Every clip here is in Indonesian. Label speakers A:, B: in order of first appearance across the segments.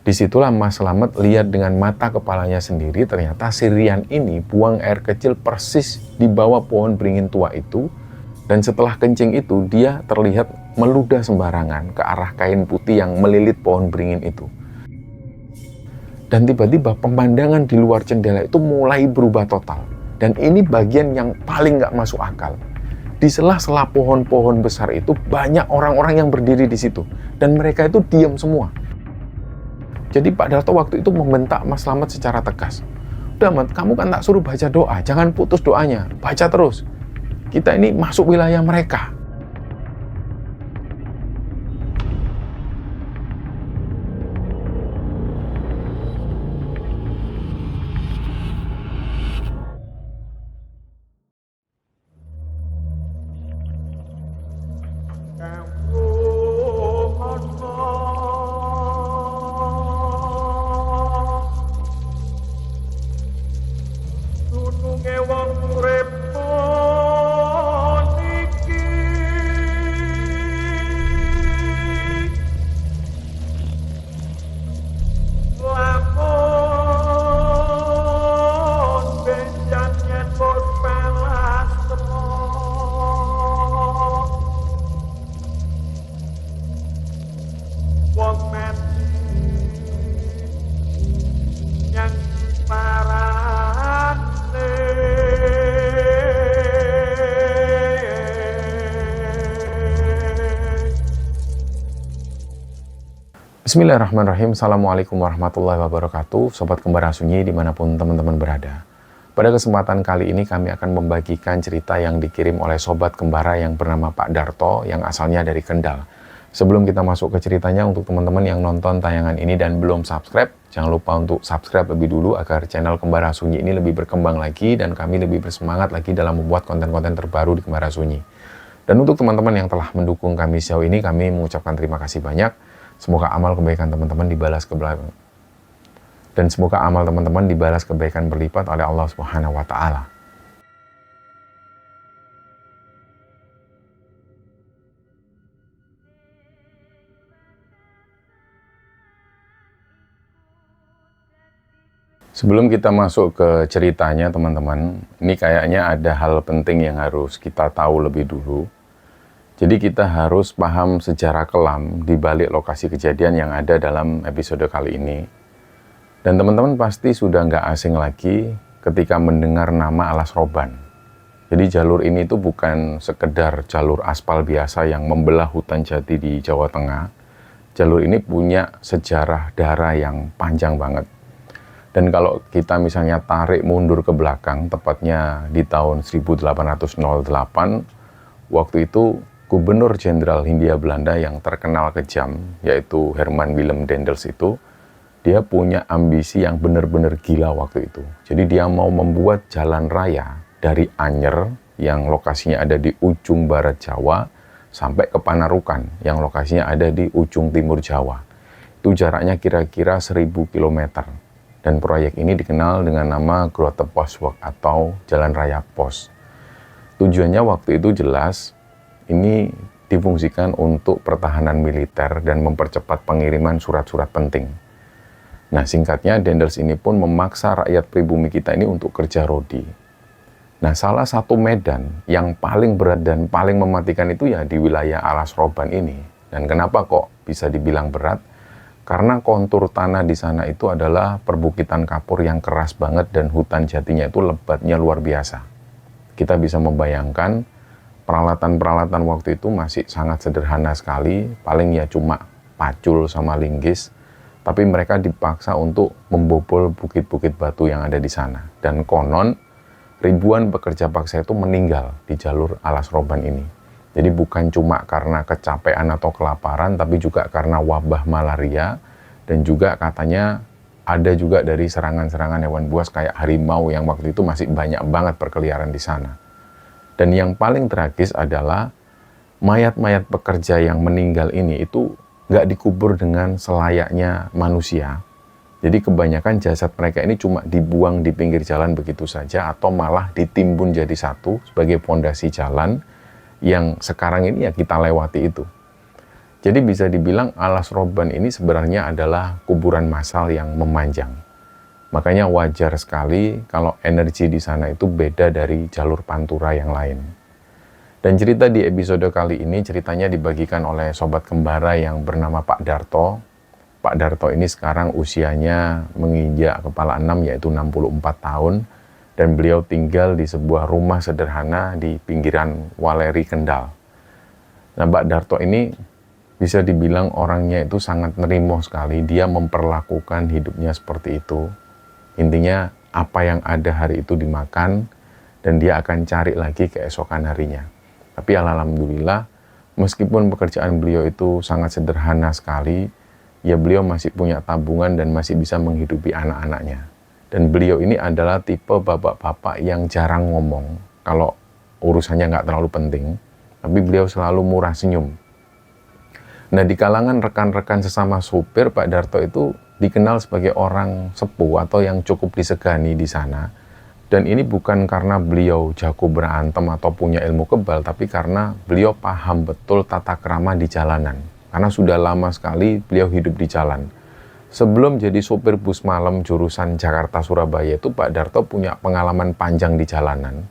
A: Disitulah Mas Slamet lihat dengan mata kepalanya sendiri, ternyata si Rian ini buang air kecil persis di bawah pohon beringin tua itu. Dan setelah kencing itu, dia terlihat meludah sembarangan ke arah kain putih yang melilit pohon beringin itu. Dan tiba-tiba pemandangan di luar jendela itu mulai berubah total. Dan ini bagian yang paling nggak masuk akal. Di sela-sela pohon-pohon besar itu banyak orang-orang yang berdiri di situ. Dan mereka itu diam semua. Jadi Pak Darto waktu itu membentak Mas Slamet secara tegas. Udah Mat, kamu kan tak suruh baca doa, jangan putus doanya, baca terus. Kita ini masuk wilayah mereka. Bismillahirrahmanirrahim. Assalamualaikum warahmatullahi wabarakatuh. Sobat Kembara Sunyi dimanapun teman-teman berada. Pada kesempatan kali ini kami akan membagikan cerita yang dikirim oleh Sobat Kembara yang bernama Pak Darto yang asalnya dari Kendal. Sebelum kita masuk ke ceritanya, untuk teman-teman yang nonton tayangan ini dan belum subscribe, jangan lupa untuk subscribe lebih dulu agar channel Kembara Sunyi ini lebih berkembang lagi dan kami lebih bersemangat lagi dalam membuat konten-konten terbaru di Kembara Sunyi. Dan untuk teman-teman yang telah mendukung kami sejauh ini, kami mengucapkan terima kasih banyak. Semoga amal kebaikan teman-teman dibalas kebaikan. Dan semoga amal teman-teman dibalas kebaikan berlipat oleh Allah Subhanahu wa taala. Sebelum kita masuk ke ceritanya teman-teman, ini kayaknya ada hal penting yang harus kita tahu lebih dulu. Jadi kita harus paham sejarah kelam di balik lokasi kejadian yang ada dalam episode kali ini. Dan teman-teman pasti sudah nggak asing lagi ketika mendengar nama Alas Roban. Jadi jalur ini tuh bukan sekedar jalur aspal biasa yang membelah hutan jati di Jawa Tengah. Jalur ini punya sejarah darah yang panjang banget. Dan kalau kita misalnya tarik mundur ke belakang, tepatnya di tahun 1808, waktu itu Gubernur Jenderal Hindia Belanda yang terkenal kejam, yaitu Herman Willem Daendels itu, dia punya ambisi yang benar-benar gila waktu itu. Jadi dia mau membuat jalan raya dari Anyer, yang lokasinya ada di ujung barat Jawa, sampai ke Panarukan, yang lokasinya ada di ujung timur Jawa. Itu jaraknya kira-kira 1000 km. Dan proyek ini dikenal dengan nama Grote Postweg atau Jalan Raya Pos. Tujuannya waktu itu jelas, ini difungsikan untuk pertahanan militer dan mempercepat pengiriman surat-surat penting. Nah, singkatnya Daendels ini pun memaksa rakyat pribumi kita ini untuk kerja rodi. Nah, salah satu medan yang paling berat dan paling mematikan itu ya di wilayah Alas Roban ini. Dan kenapa kok bisa dibilang berat? Karena kontur tanah di sana itu adalah perbukitan kapur yang keras banget dan hutan jatinya itu lebatnya luar biasa. Kita bisa membayangkan peralatan-peralatan waktu itu masih sangat sederhana sekali, paling ya cuma pacul sama linggis, tapi mereka dipaksa untuk membobol bukit-bukit batu yang ada di sana. Dan konon, ribuan pekerja paksa itu meninggal di jalur Alas Roban ini. Jadi bukan cuma karena kecapean atau kelaparan, tapi juga karena wabah malaria, dan juga katanya ada juga dari serangan-serangan hewan buas kayak harimau yang waktu itu masih banyak banget berkeliaran di sana. Dan yang paling tragis adalah mayat-mayat pekerja yang meninggal ini itu nggak dikubur dengan selayaknya manusia. Jadi kebanyakan jasad mereka ini cuma dibuang di pinggir jalan begitu saja atau malah ditimbun jadi satu sebagai fondasi jalan yang sekarang ini ya kita lewati itu. Jadi bisa dibilang Alas Roban ini sebenarnya adalah kuburan massal yang memanjang. Makanya wajar sekali kalau energi di sana itu beda dari jalur pantura yang lain. Dan cerita di episode kali ini ceritanya dibagikan oleh sobat kembara yang bernama Pak Darto. Pak Darto ini sekarang usianya menginjak kepala 6 yaitu 64 tahun. Dan beliau tinggal di sebuah rumah sederhana di pinggiran Waleri Kendal. Nah, Pak Darto ini bisa dibilang orangnya itu sangat nerimo sekali. Dia memperlakukan hidupnya seperti itu. Intinya apa yang ada hari itu dimakan dan dia akan cari lagi keesokan harinya. Tapi alhamdulillah meskipun pekerjaan beliau itu sangat sederhana sekali, ya beliau masih punya tabungan dan masih bisa menghidupi anak-anaknya. Dan beliau ini adalah tipe bapak-bapak yang jarang ngomong kalau urusannya nggak terlalu penting. Tapi beliau selalu murah senyum. Nah, di kalangan rekan-rekan sesama supir, Pak Darto itu dikenal sebagai orang sepuh atau yang cukup disegani di sana. Dan ini bukan karena beliau jago berantem atau punya ilmu kebal, tapi karena beliau paham betul tata krama di jalanan. Karena sudah lama sekali beliau hidup di jalan. Sebelum jadi sopir bus malam jurusan Jakarta-Surabaya itu, Pak Darto punya pengalaman panjang di jalanan.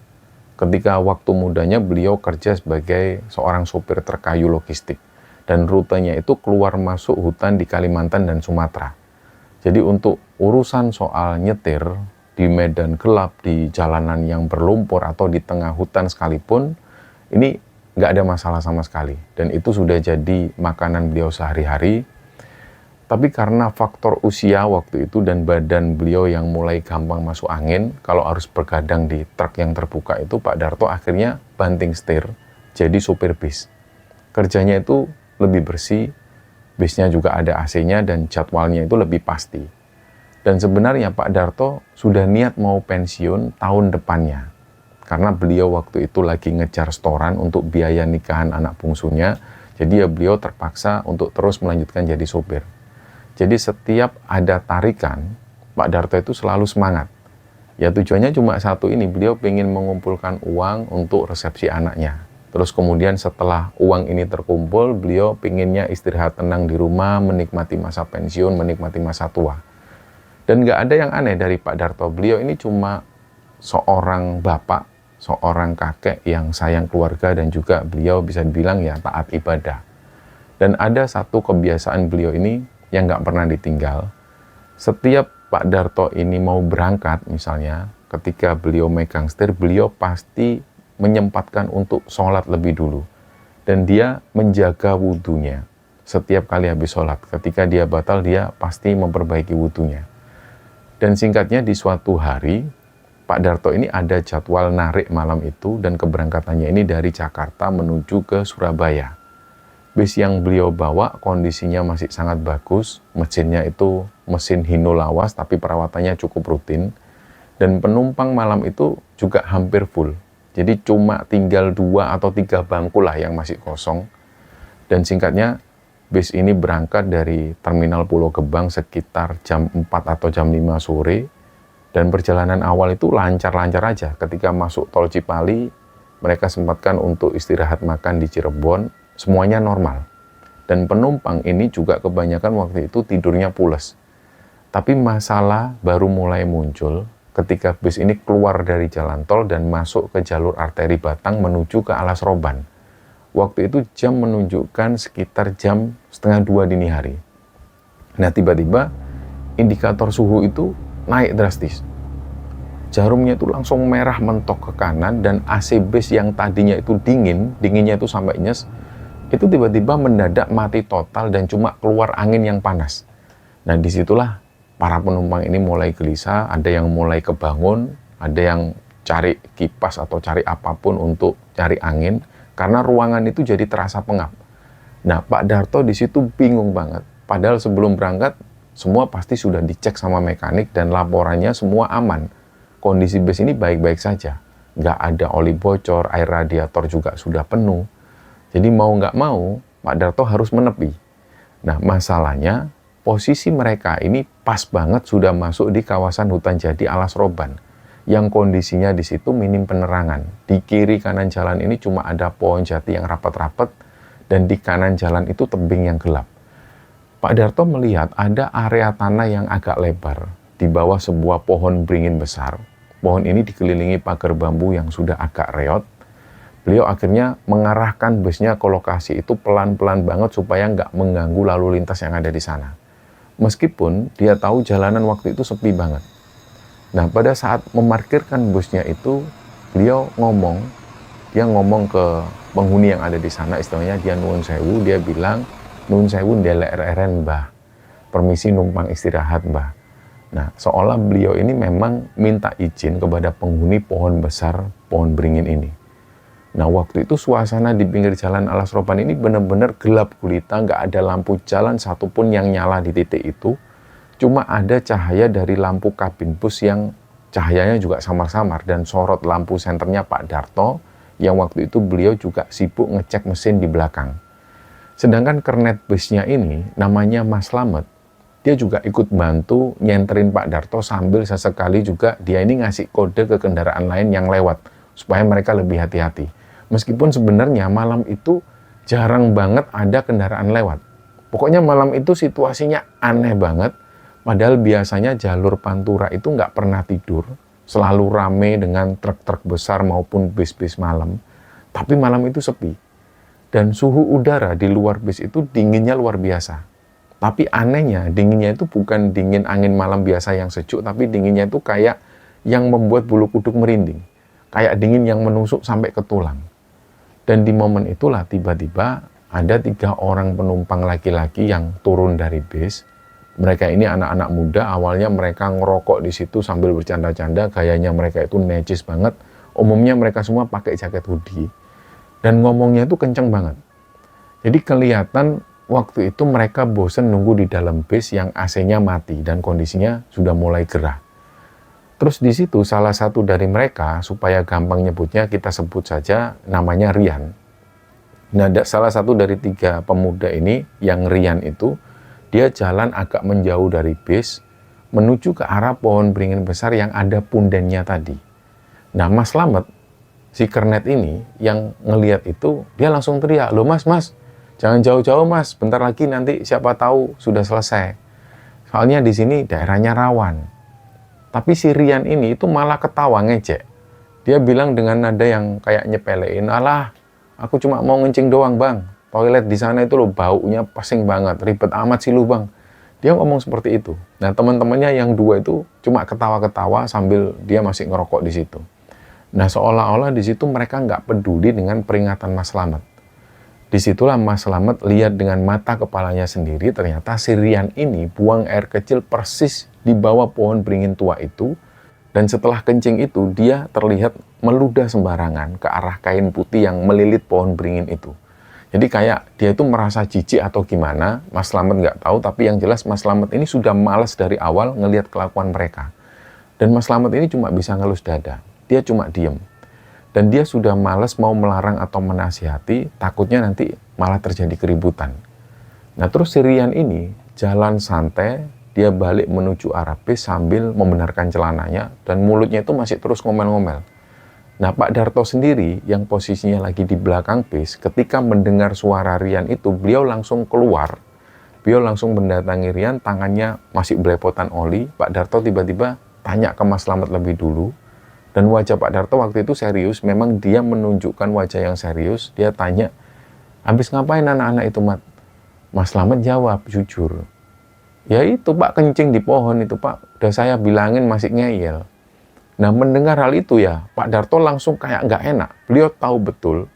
A: Ketika waktu mudanya beliau kerja sebagai seorang sopir truk kayu logistik. Dan rutenya itu keluar masuk hutan di Kalimantan dan Sumatera. Jadi untuk urusan soal nyetir di medan gelap, di jalanan yang berlumpur atau di tengah hutan sekalipun, ini nggak ada masalah sama sekali. Dan itu sudah jadi makanan beliau sehari-hari. Tapi karena faktor usia waktu itu dan badan beliau yang mulai gampang masuk angin, kalau harus bergadang di truk yang terbuka itu, Pak Darto akhirnya banting setir jadi sopir bis. Kerjanya itu lebih bersih, bisnya juga ada AC-nya dan jadwalnya itu lebih pasti. Dan sebenarnya Pak Darto sudah niat mau pensiun tahun depannya. Karena beliau waktu itu lagi ngejar setoran untuk biaya nikahan anak bungsunya, jadi ya beliau terpaksa untuk terus melanjutkan jadi sopir. Jadi setiap ada tarikan, Pak Darto itu selalu semangat. Ya tujuannya cuma satu ini, beliau ingin mengumpulkan uang untuk resepsi anaknya. Terus kemudian setelah uang ini terkumpul, beliau pinginnya istirahat tenang di rumah, menikmati masa pensiun, menikmati masa tua. Dan nggak ada yang aneh dari Pak Darto. Beliau ini cuma seorang bapak, seorang kakek yang sayang keluarga dan juga beliau bisa dibilang ya taat ibadah. Dan ada satu kebiasaan beliau ini yang nggak pernah ditinggal. Setiap Pak Darto ini mau berangkat misalnya, ketika beliau megang setir, beliau pasti menyempatkan untuk sholat lebih dulu. Dan dia menjaga wudhunya. Setiap kali habis sholat, ketika dia batal, dia pasti memperbaiki wudhunya. Dan singkatnya di suatu hari, Pak Darto ini ada jadwal narik malam itu dan keberangkatannya ini dari Jakarta menuju ke Surabaya. Bis yang beliau bawa kondisinya masih sangat bagus, mesinnya itu mesin Hino lawas tapi perawatannya cukup rutin. Dan penumpang malam itu juga hampir full. Jadi cuma tinggal 2 atau 3 bangku lah yang masih kosong. Dan singkatnya, bis ini berangkat dari Terminal Pulau Gebang sekitar jam 4 atau jam 5 sore. Dan perjalanan awal itu lancar-lancar aja. Ketika masuk tol Cipali, mereka sempatkan untuk istirahat makan di Cirebon. Semuanya normal. Dan penumpang ini juga kebanyakan waktu itu tidurnya pules. Tapi masalah baru mulai muncul ketika bis ini keluar dari jalan tol dan masuk ke jalur arteri Batang menuju ke Alas Roban. Waktu itu jam menunjukkan sekitar jam 1:30 dini hari. Nah, tiba-tiba indikator suhu itu naik drastis. Jarumnya itu langsung merah mentok ke kanan dan AC bis yang tadinya itu dinginnya itu sampai nyes, itu tiba-tiba mendadak mati total dan cuma keluar angin yang panas. Nah, disitulah para penumpang ini mulai gelisah, ada yang mulai kebangun, ada yang cari kipas atau cari apapun untuk cari angin, karena ruangan itu jadi terasa pengap. Nah, Pak Darto di situ bingung banget. Padahal sebelum berangkat, semua pasti sudah dicek sama mekanik dan laporannya semua aman. Kondisi bus ini baik-baik saja. Nggak ada oli bocor, air radiator juga sudah penuh. Jadi mau nggak mau, Pak Darto harus menepi. Nah, masalahnya posisi mereka ini pas banget sudah masuk di kawasan hutan jadi Alas Roban. Yang kondisinya di situ minim penerangan. Di kiri kanan jalan ini cuma ada pohon jati yang rapat-rapat Dan di kanan jalan itu tebing yang gelap. Pak Darto melihat ada area tanah yang agak lebar di bawah sebuah pohon beringin besar. Pohon ini dikelilingi pagar bambu yang sudah agak reot. Beliau akhirnya mengarahkan busnya ke lokasi itu pelan-pelan banget supaya nggak mengganggu lalu lintas yang ada di sana. Meskipun dia tahu jalanan waktu itu sepi banget. Nah, pada saat memarkirkan busnya itu, beliau ngomong ke penghuni yang ada di sana, istilahnya dia nuwun sewu, dia bilang, nuwun sewu ndelek eren mbah, permisi numpang istirahat mbah. Nah, seolah beliau ini memang minta izin kepada penghuni pohon besar, pohon beringin ini. Nah, waktu itu suasana di pinggir jalan Alas Roban ini benar-benar gelap gulita, nggak ada lampu jalan satupun yang nyala di titik itu. Cuma ada cahaya dari lampu kabin bus yang cahayanya juga samar-samar dan sorot lampu senternya Pak Darto yang waktu itu beliau juga sibuk ngecek mesin di belakang. Sedangkan kernet busnya ini namanya Mas Slamet, dia juga ikut bantu nyenterin Pak Darto sambil sesekali juga dia ini ngasih kode ke kendaraan lain yang lewat supaya mereka lebih hati-hati. Meskipun sebenarnya malam itu jarang banget ada kendaraan lewat. Pokoknya malam itu situasinya aneh banget, padahal biasanya jalur Pantura itu nggak pernah tidur, selalu rame dengan truk-truk besar maupun bis-bis malam, tapi malam itu sepi. Dan suhu udara di luar bis itu dinginnya luar biasa. Tapi anehnya, dinginnya itu bukan dingin angin malam biasa yang sejuk, tapi dinginnya itu kayak yang membuat bulu kuduk merinding. Kayak dingin yang menusuk sampai ke tulang. Dan di momen itulah tiba-tiba ada 3 orang penumpang laki-laki yang turun dari bis. Mereka ini anak-anak muda, awalnya mereka ngerokok di situ sambil bercanda-canda, gayanya mereka itu necis banget. Umumnya mereka semua pakai jaket hoodie. Dan ngomongnya itu kenceng banget. Jadi kelihatan waktu itu mereka bosen nunggu di dalam bis yang AC-nya mati dan kondisinya sudah mulai gerah. Terus di situ salah satu dari mereka, supaya gampang nyebutnya kita sebut saja namanya Rian. Nah, salah satu dari 3 pemuda ini yang Rian itu, dia jalan agak menjauh dari bis, menuju ke arah pohon beringin besar yang ada pundennya tadi. Nah, Mas Slamet, si kernet ini, yang ngelihat itu, dia langsung teriak, "Loh mas, jangan jauh-jauh mas, bentar lagi nanti siapa tahu sudah selesai. Soalnya di sini daerahnya rawan." Tapi si Rian ini itu malah ketawa ngejek. Dia bilang dengan nada yang kayak nyepelein, "Alah, aku cuma mau ngencing doang bang. Toilet di sana itu loh baunya pesing banget, ribet amat sih lu bang." Dia ngomong seperti itu. Nah, teman-temannya yang 2 itu cuma ketawa-ketawa sambil dia masih ngerokok di situ. Nah, seolah-olah di situ mereka nggak peduli dengan peringatan Mas Slamet. Disitulah Mas Slamet lihat dengan mata kepalanya sendiri, ternyata si Rian ini buang air kecil persis di bawah pohon beringin tua itu. Dan setelah kencing itu, dia terlihat meludah sembarangan ke arah kain putih yang melilit pohon beringin itu. Jadi kayak dia itu merasa jijik atau gimana, Mas Slamet nggak tahu, tapi yang jelas Mas Slamet ini sudah malas dari awal ngelihat kelakuan mereka. Dan Mas Slamet ini cuma bisa ngelus dada, dia cuma diem. Dan dia sudah malas mau melarang atau menasihati, takutnya nanti malah terjadi keributan. Nah, terus si Rian ini jalan santai, dia balik menuju arah bis sambil membenarkan celananya, dan mulutnya itu masih terus ngomel-ngomel. Nah, Pak Darto sendiri yang posisinya lagi di belakang bis, ketika mendengar suara Rian itu, beliau langsung keluar. Beliau langsung mendatangi Rian, tangannya masih belepotan oli. Pak Darto tiba-tiba tanya ke Mas Slamet lebih dulu. Dan wajah Pak Darto waktu itu serius, memang dia menunjukkan wajah yang serius. Dia tanya, "Habis ngapain anak-anak itu, Mat?" Mas Slamet jawab, jujur, "Ya itu Pak, kencing di pohon itu Pak, udah saya bilangin masih ngeyel." Nah, mendengar hal itu ya, Pak Darto langsung kayak nggak enak. Beliau tahu betul,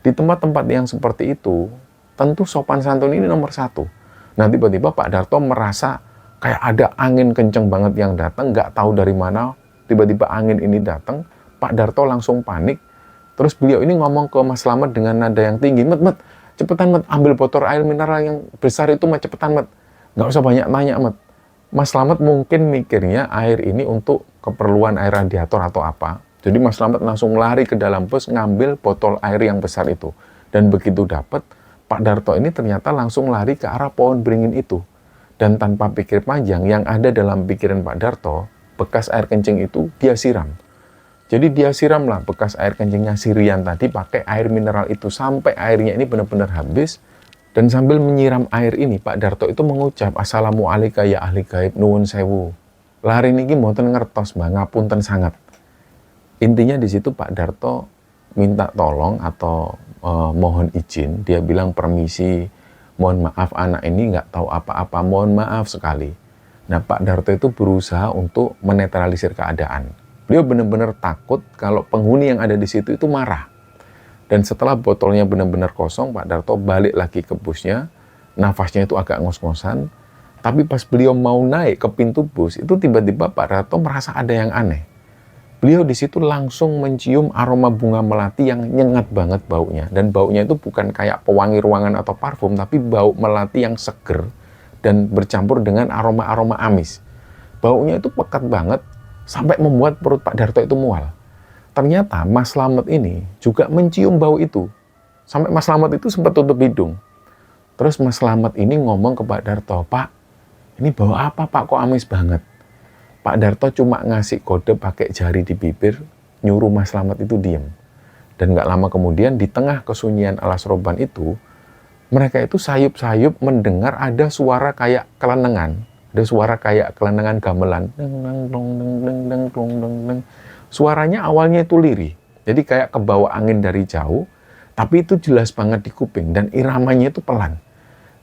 A: di tempat-tempat yang seperti itu, tentu sopan santun ini nomor 1. Nah, tiba-tiba Pak Darto merasa kayak ada angin kenceng banget yang datang, nggak tahu dari mana, tiba-tiba angin ini datang, Pak Darto langsung panik. Terus beliau ini ngomong ke Mas Slamet dengan nada yang tinggi, Met, cepetan Met, ambil botol air mineral yang besar itu Met, cepetan Met. Nggak usah banyak tanya Met. Mas Slamet mungkin mikirnya air ini untuk keperluan air radiator atau apa. Jadi Mas Slamet langsung lari ke dalam bus ngambil botol air yang besar itu. Dan begitu dapat, Pak Darto ini ternyata langsung lari ke arah pohon beringin itu. Dan tanpa pikir panjang, yang ada dalam pikiran Pak Darto, bekas air kencing itu dia siram. Jadi dia siramlah bekas air kencingnya si Rian tadi pakai air mineral itu sampai airnya ini benar-benar habis. Dan sambil menyiram air ini, Pak Darto itu mengucap, Assalamualaikum ya ahli gaib nuwun sewu. Lari niki mboten ngertos mbak, ngapunten sangat. Intinya di situ Pak Darto minta tolong atau mohon izin. Dia bilang permisi, mohon maaf anak ini nggak tahu apa-apa, mohon maaf sekali. Nah Pak Darto itu berusaha untuk menetralisir keadaan. Beliau benar-benar takut kalau penghuni yang ada di situ itu marah. Dan setelah botolnya benar-benar kosong, Pak Darto balik lagi ke busnya. Nafasnya itu agak ngos-ngosan. Tapi pas beliau mau naik ke pintu bus, itu tiba-tiba Pak Darto merasa ada yang aneh. Beliau di situ langsung mencium aroma bunga melati yang nyengat banget baunya. Dan baunya itu bukan kayak pewangi ruangan atau parfum, tapi bau melati yang seger dan bercampur dengan aroma-aroma amis. Baunya itu pekat banget, sampai membuat perut Pak Darto itu mual. Ternyata Mas Slamet ini juga mencium bau itu. Sampai Mas Slamet itu sempat tutup hidung. Terus Mas Slamet ini ngomong ke Pak Darto, Pak, ini bau apa Pak, kok amis banget? Pak Darto cuma ngasih kode pakai jari di bibir, nyuruh Mas Slamet itu diem. Dan gak lama kemudian di tengah kesunyian alas roban itu, mereka itu sayup-sayup mendengar ada suara kayak kelenengan. Ada suara kayak kelenengan gamelan. Suaranya awalnya itu lirih. Jadi kayak kebawa angin dari jauh. Tapi itu jelas banget di kuping. Dan iramanya itu pelan.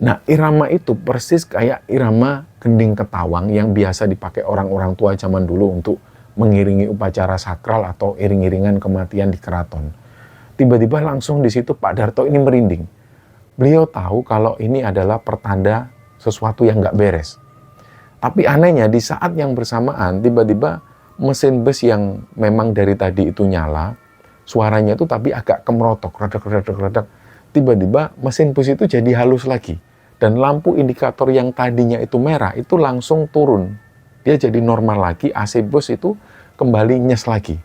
A: Nah irama itu persis kayak irama gending ketawang yang biasa dipakai orang-orang tua zaman dulu untuk mengiringi upacara sakral atau iring-iringan kematian di keraton. Tiba-tiba langsung di situ Pak Darto ini merinding. Beliau tahu kalau ini adalah pertanda sesuatu yang nggak beres. Tapi anehnya di saat yang bersamaan tiba-tiba mesin bus yang memang dari tadi itu nyala, suaranya itu tapi agak kemerotok, redak. Tiba-tiba mesin bus itu jadi halus lagi. Dan lampu indikator yang tadinya itu merah itu langsung turun. Dia jadi normal lagi, AC bus itu kembali nyes lagi.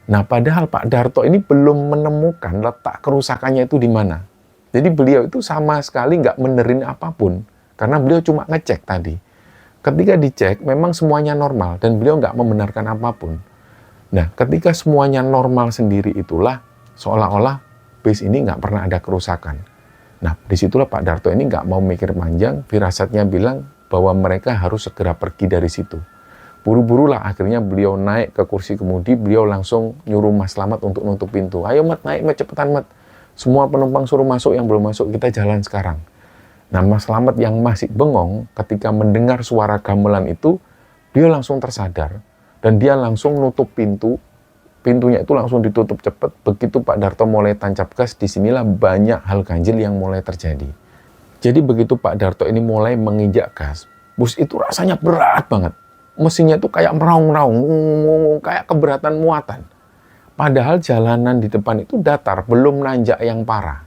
A: Nah padahal Pak Darto ini belum menemukan letak kerusakannya itu di mana. Jadi beliau itu sama sekali nggak benerin apapun. Karena beliau cuma ngecek tadi. Ketika dicek, memang semuanya normal dan beliau nggak membenarkan apapun. Nah, ketika semuanya normal sendiri itulah, seolah-olah bis ini nggak pernah ada kerusakan. Nah, disitulah Pak Darto ini nggak mau mikir panjang, firasatnya bilang bahwa mereka harus segera pergi dari situ. Buru-burulah akhirnya beliau naik ke kursi kemudi, beliau langsung nyuruh Mas Slamet untuk nutup pintu. Ayo Mat, naik Mat, cepetan Mat. Semua penumpang suruh masuk, yang belum masuk kita jalan sekarang. Nah, Mas Slamet yang masih bengong ketika mendengar suara gamelan itu, dia langsung tersadar dan dia langsung nutup pintu. Pintunya itu langsung ditutup cepat. Begitu Pak Darto mulai tancap gas, disinilah banyak hal ganjil yang mulai terjadi. Jadi begitu Pak Darto ini mulai menginjak gas, bus itu rasanya berat banget. Mesinnya itu kayak meraung-raung, kayak keberatan muatan. Padahal jalanan di depan itu datar, belum nanjak yang parah.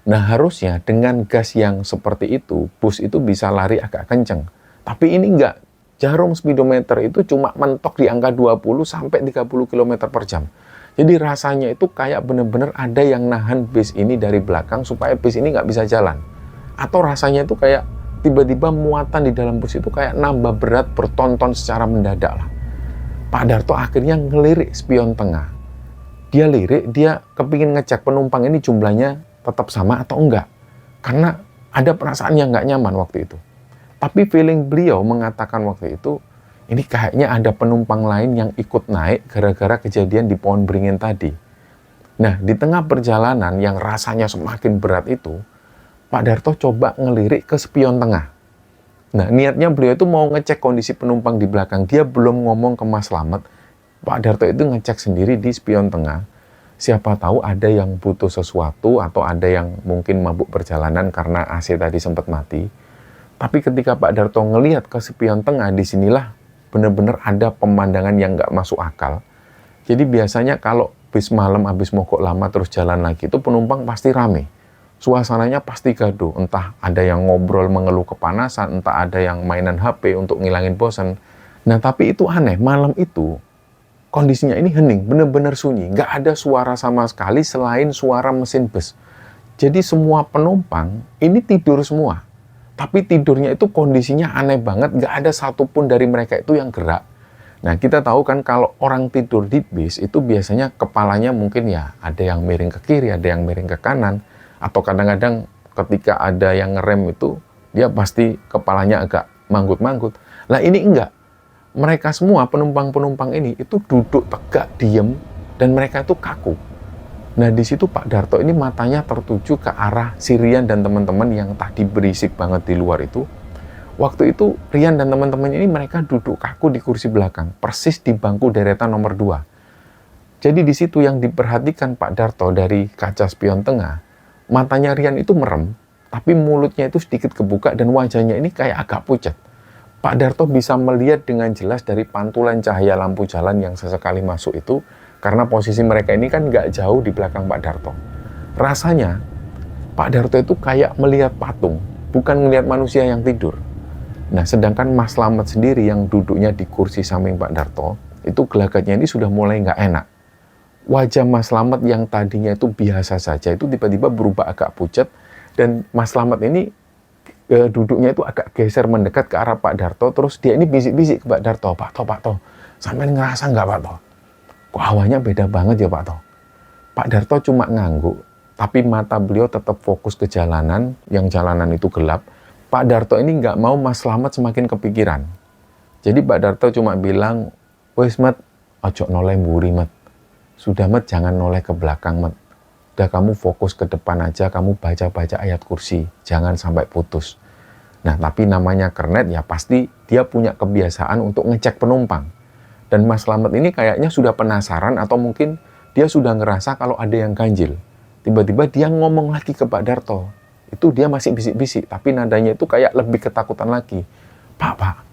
A: Nah harusnya dengan gas yang seperti itu, bus itu bisa lari agak kenceng. Tapi ini enggak. Jarum speedometer itu cuma mentok di angka 20 sampai 30 km per jam. Jadi rasanya itu kayak bener-bener ada yang nahan bis ini dari belakang supaya bis ini nggak bisa jalan. Atau rasanya itu kayak tiba-tiba muatan di dalam bus itu kayak nambah berat bertonton secara mendadak lah. Pak Darto akhirnya ngelirik spion tengah. Dia lirik, dia kepingin ngecek penumpang ini jumlahnya tetap sama atau enggak. Karena ada perasaan yang nggak nyaman waktu itu. Tapi feeling beliau mengatakan waktu itu, ini kayaknya ada penumpang lain yang ikut naik gara-gara kejadian di Pohon Beringin tadi. Nah, di tengah perjalanan yang rasanya semakin berat itu, Pak Darto coba ngelirik ke spion tengah. Nah, niatnya beliau itu mau ngecek kondisi penumpang di belakang. Dia belum ngomong ke Mas Slamet. Pak Darto itu ngecek sendiri di spion tengah. Siapa tahu ada yang butuh sesuatu atau ada yang mungkin mabuk perjalanan karena AC tadi sempat mati. Tapi ketika Pak Darto ngelihat ke spion tengah, disinilah benar-benar ada pemandangan yang nggak masuk akal. Jadi biasanya kalau bis malam habis mogok lama terus jalan lagi, itu penumpang pasti rame. Suasananya pasti gaduh, entah ada yang ngobrol mengeluh kepanasan, entah ada yang mainan HP untuk ngilangin bosan. Nah tapi itu aneh, malam itu kondisinya ini hening, benar-benar sunyi. Nggak ada suara sama sekali selain suara mesin bus. Jadi semua penumpang ini tidur semua. Tapi tidurnya itu kondisinya aneh banget, nggak ada satupun dari mereka itu yang gerak. Nah, kita tahu kan kalau orang tidur di bis itu biasanya kepalanya mungkin ya ada yang miring ke kiri, ada yang miring ke kanan, atau kadang-kadang ketika ada yang ngerem itu dia pasti kepalanya agak manggut-manggut. Lah ini enggak. Mereka semua penumpang-penumpang ini itu duduk tegak, diem, dan mereka itu kaku. Nah, di situ Pak Darto ini matanya tertuju ke arah si Rian dan teman-teman yang tadi berisik banget di luar itu. Waktu itu Rian dan teman-teman ini mereka duduk kaku di kursi belakang, persis di bangku deretan nomor 2. Jadi di situ yang diperhatikan Pak Darto dari kaca spion tengah, matanya Rian itu merem, tapi mulutnya itu sedikit kebuka dan wajahnya ini kayak agak pucat. Pak Darto bisa melihat dengan jelas dari pantulan cahaya lampu jalan yang sesekali masuk itu, karena posisi mereka ini kan nggak jauh di belakang Pak Darto. Rasanya Pak Darto itu kayak melihat patung, bukan melihat manusia yang tidur. Nah, sedangkan Mas Slamet sendiri yang duduknya di kursi samping Pak Darto, itu gelagatnya ini sudah mulai nggak enak. Wajah Mas Slamet yang tadinya itu biasa saja, itu tiba-tiba berubah agak pucat, dan Mas Slamet ini duduknya itu agak geser mendekat ke arah Pak Darto, terus dia ini bisik-bisik ke Pak Darto, Pak To, sampai ngerasa nggak Pak To? Kok hawanya beda banget ya Pak To? Pak Darto cuma ngangguk, tapi mata beliau tetap fokus ke jalanan, yang jalanan itu gelap. Pak Darto ini nggak mau Mas Slamet semakin kepikiran. Jadi Pak Darto cuma bilang, wes Met, ojo noleh mburi Met. Sudah Met, jangan noleh ke belakang Met. Udah kamu fokus ke depan aja, kamu baca-baca ayat kursi, jangan sampai putus. Nah, tapi namanya kernet ya pasti dia punya kebiasaan untuk ngecek penumpang. Dan Mas Slamet ini kayaknya sudah penasaran atau mungkin dia sudah ngerasa kalau ada yang ganjil. Tiba-tiba dia ngomong lagi ke Pak Darto. Itu dia masih bisik-bisik, tapi nadanya itu kayak lebih ketakutan lagi. Pak,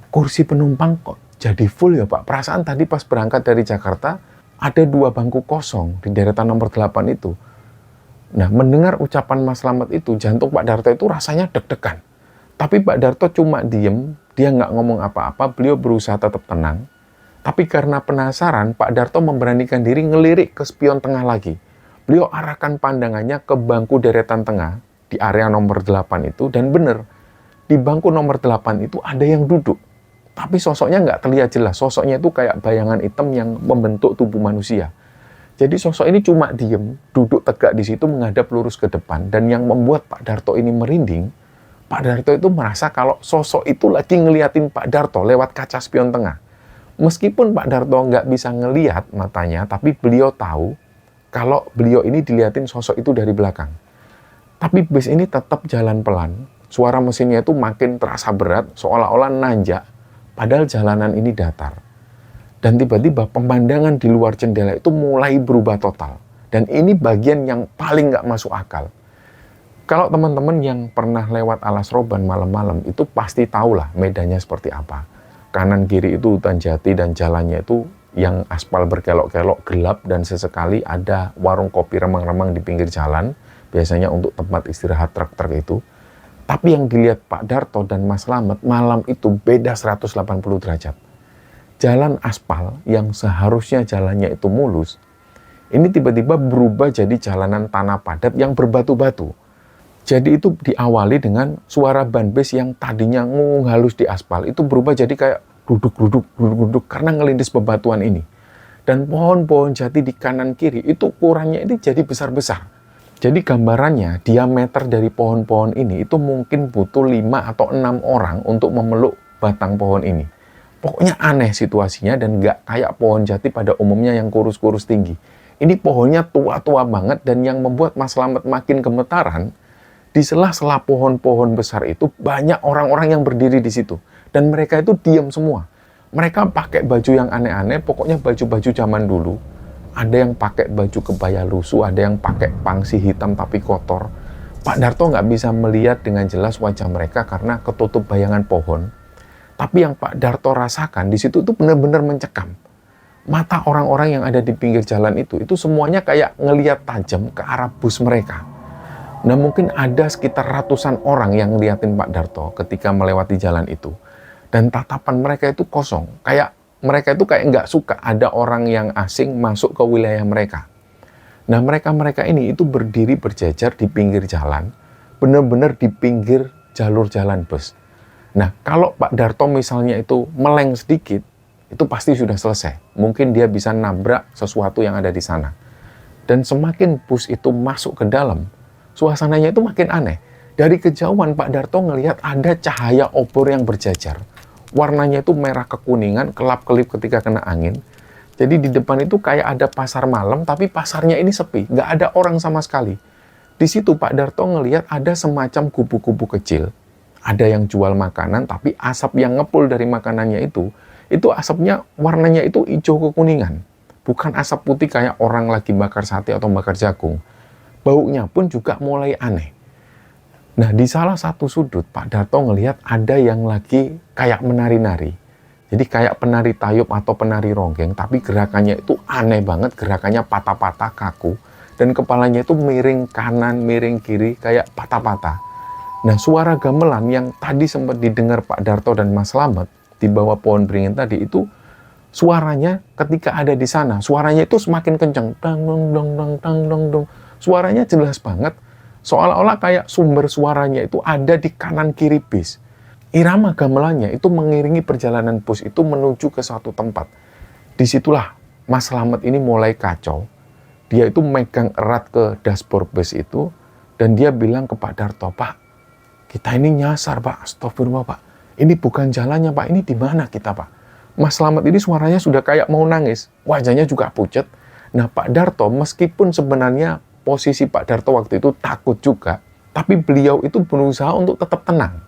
A: kursi penumpang kok jadi full ya Pak? Perasaan tadi pas berangkat dari Jakarta, ada 2 bangku kosong di deretan nomor 8 itu. Nah, mendengar ucapan Mas Slamet itu, jantung Pak Darto itu rasanya deg-degan. Tapi Pak Darto cuma diem, dia nggak ngomong apa-apa, beliau berusaha tetap tenang. Tapi karena penasaran, Pak Darto memberanikan diri ngelirik ke spion tengah lagi. Beliau arahkan pandangannya ke bangku deretan tengah, di area nomor 8 itu, dan benar, di bangku nomor 8 itu ada yang duduk. Tapi sosoknya nggak terlihat jelas, sosoknya itu kayak bayangan hitam yang membentuk tubuh manusia. Jadi sosok ini cuma diem, duduk tegak di situ menghadap lurus ke depan. Dan yang membuat Pak Darto ini merinding, Pak Darto itu merasa kalau sosok itu lagi ngeliatin Pak Darto lewat kaca spion tengah. Meskipun Pak Darto nggak bisa ngeliat matanya, tapi beliau tahu kalau beliau ini diliatin sosok itu dari belakang. Tapi bis ini tetap jalan pelan, suara mesinnya itu makin terasa berat, seolah-olah nanjak. Padahal jalanan ini datar. Dan tiba-tiba pemandangan di luar jendela itu mulai berubah total. Dan ini bagian yang paling nggak masuk akal. Kalau teman-teman yang pernah lewat Alas Roban malam-malam itu pasti tahulah medannya seperti apa. Kanan kiri itu hutan jati dan jalannya itu yang aspal berkelok-kelok gelap dan sesekali ada warung kopi remang-remang di pinggir jalan. Biasanya untuk tempat istirahat truk-truk itu. Tapi yang dilihat Pak Darto dan Mas Slamet malam itu beda 180 derajat. Jalan aspal yang seharusnya jalannya itu mulus, ini tiba-tiba berubah jadi jalanan tanah padat yang berbatu-batu. Jadi itu diawali dengan suara ban bis yang tadinya ngung halus di aspal, itu berubah jadi kayak duduk karena ngelintis bebatuan ini. Dan pohon-pohon jati di kanan kiri itu ukurannya ini jadi besar-besar. Jadi gambarannya diameter dari pohon-pohon ini itu mungkin butuh 5 atau 6 orang untuk memeluk batang pohon ini. Pokoknya aneh situasinya dan nggak kayak pohon jati pada umumnya yang kurus-kurus tinggi. Ini pohonnya tua-tua banget dan yang membuat Mas Slamet makin gemetaran, di sela-sela pohon-pohon besar itu banyak orang-orang yang berdiri di situ. Dan mereka itu diam semua. Mereka pakai baju yang aneh-aneh, pokoknya baju-baju zaman dulu. Ada yang pakai baju kebaya lusuh, ada yang pakai pangsi hitam tapi kotor. Pak Darto nggak bisa melihat dengan jelas wajah mereka karena ketutup bayangan pohon. Tapi yang Pak Darto rasakan di situ itu benar-benar mencekam. Mata orang-orang yang ada di pinggir jalan itu semuanya kayak ngelihat tajam ke arah bus mereka. Nah, mungkin ada sekitar ratusan orang yang ngeliatin Pak Darto ketika melewati jalan itu. Dan tatapan mereka itu kosong, kayak mereka itu kayak nggak suka ada orang yang asing masuk ke wilayah mereka. Nah, mereka ini itu berdiri berjejer di pinggir jalan, benar-benar di pinggir jalur jalan bus. Nah, kalau Pak Darto misalnya itu meleng sedikit, itu pasti sudah selesai. Mungkin dia bisa nabrak sesuatu yang ada di sana. Dan semakin bus itu masuk ke dalam, suasananya itu makin aneh. Dari kejauhan Pak Darto ngelihat ada cahaya obor yang berjajar. Warnanya itu merah kekuningan, kelap-kelip ketika kena angin. Jadi di depan itu kayak ada pasar malam, tapi pasarnya ini sepi, nggak ada orang sama sekali. Di situ Pak Darto ngelihat ada semacam kubu-kubu kecil. Ada yang jual makanan, tapi asap yang ngepul dari makanannya itu asapnya warnanya itu hijau kekuningan. Bukan asap putih kayak orang lagi bakar sate atau bakar jagung. Baunya pun juga mulai aneh. Nah, di salah satu sudut Pak Darto ngelihat ada yang lagi kayak menari-nari. Jadi kayak penari tayub atau penari ronggeng, tapi gerakannya itu aneh banget, gerakannya patah-patah, kaku. Dan kepalanya itu miring kanan, miring kiri, kayak patah-patah. Nah, suara gamelan yang tadi sempat didengar Pak Darto dan Mas Slamet di bawah pohon beringin tadi itu suaranya ketika ada di sana, suaranya itu semakin kencang. Dang dong dong dong dang dong dong. Suaranya jelas banget, seolah-olah kayak sumber suaranya itu ada di kanan kiri bis. Irama gamelannya itu mengiringi perjalanan bus itu menuju ke suatu tempat. Disitulah Mas Slamet ini mulai kacau. Dia itu megang erat ke dashboard bus itu dan dia bilang ke Pak Darto, "Pak, kita ini nyasar, Pak. Astagfirullah, Pak. Ini bukan jalannya, Pak. Ini di mana kita, Pak?" Mas Slamet ini suaranya sudah kayak mau nangis. Wajahnya juga pucat. Nah, Pak Darto meskipun sebenarnya posisi Pak Darto waktu itu takut juga, tapi beliau itu berusaha untuk tetap tenang.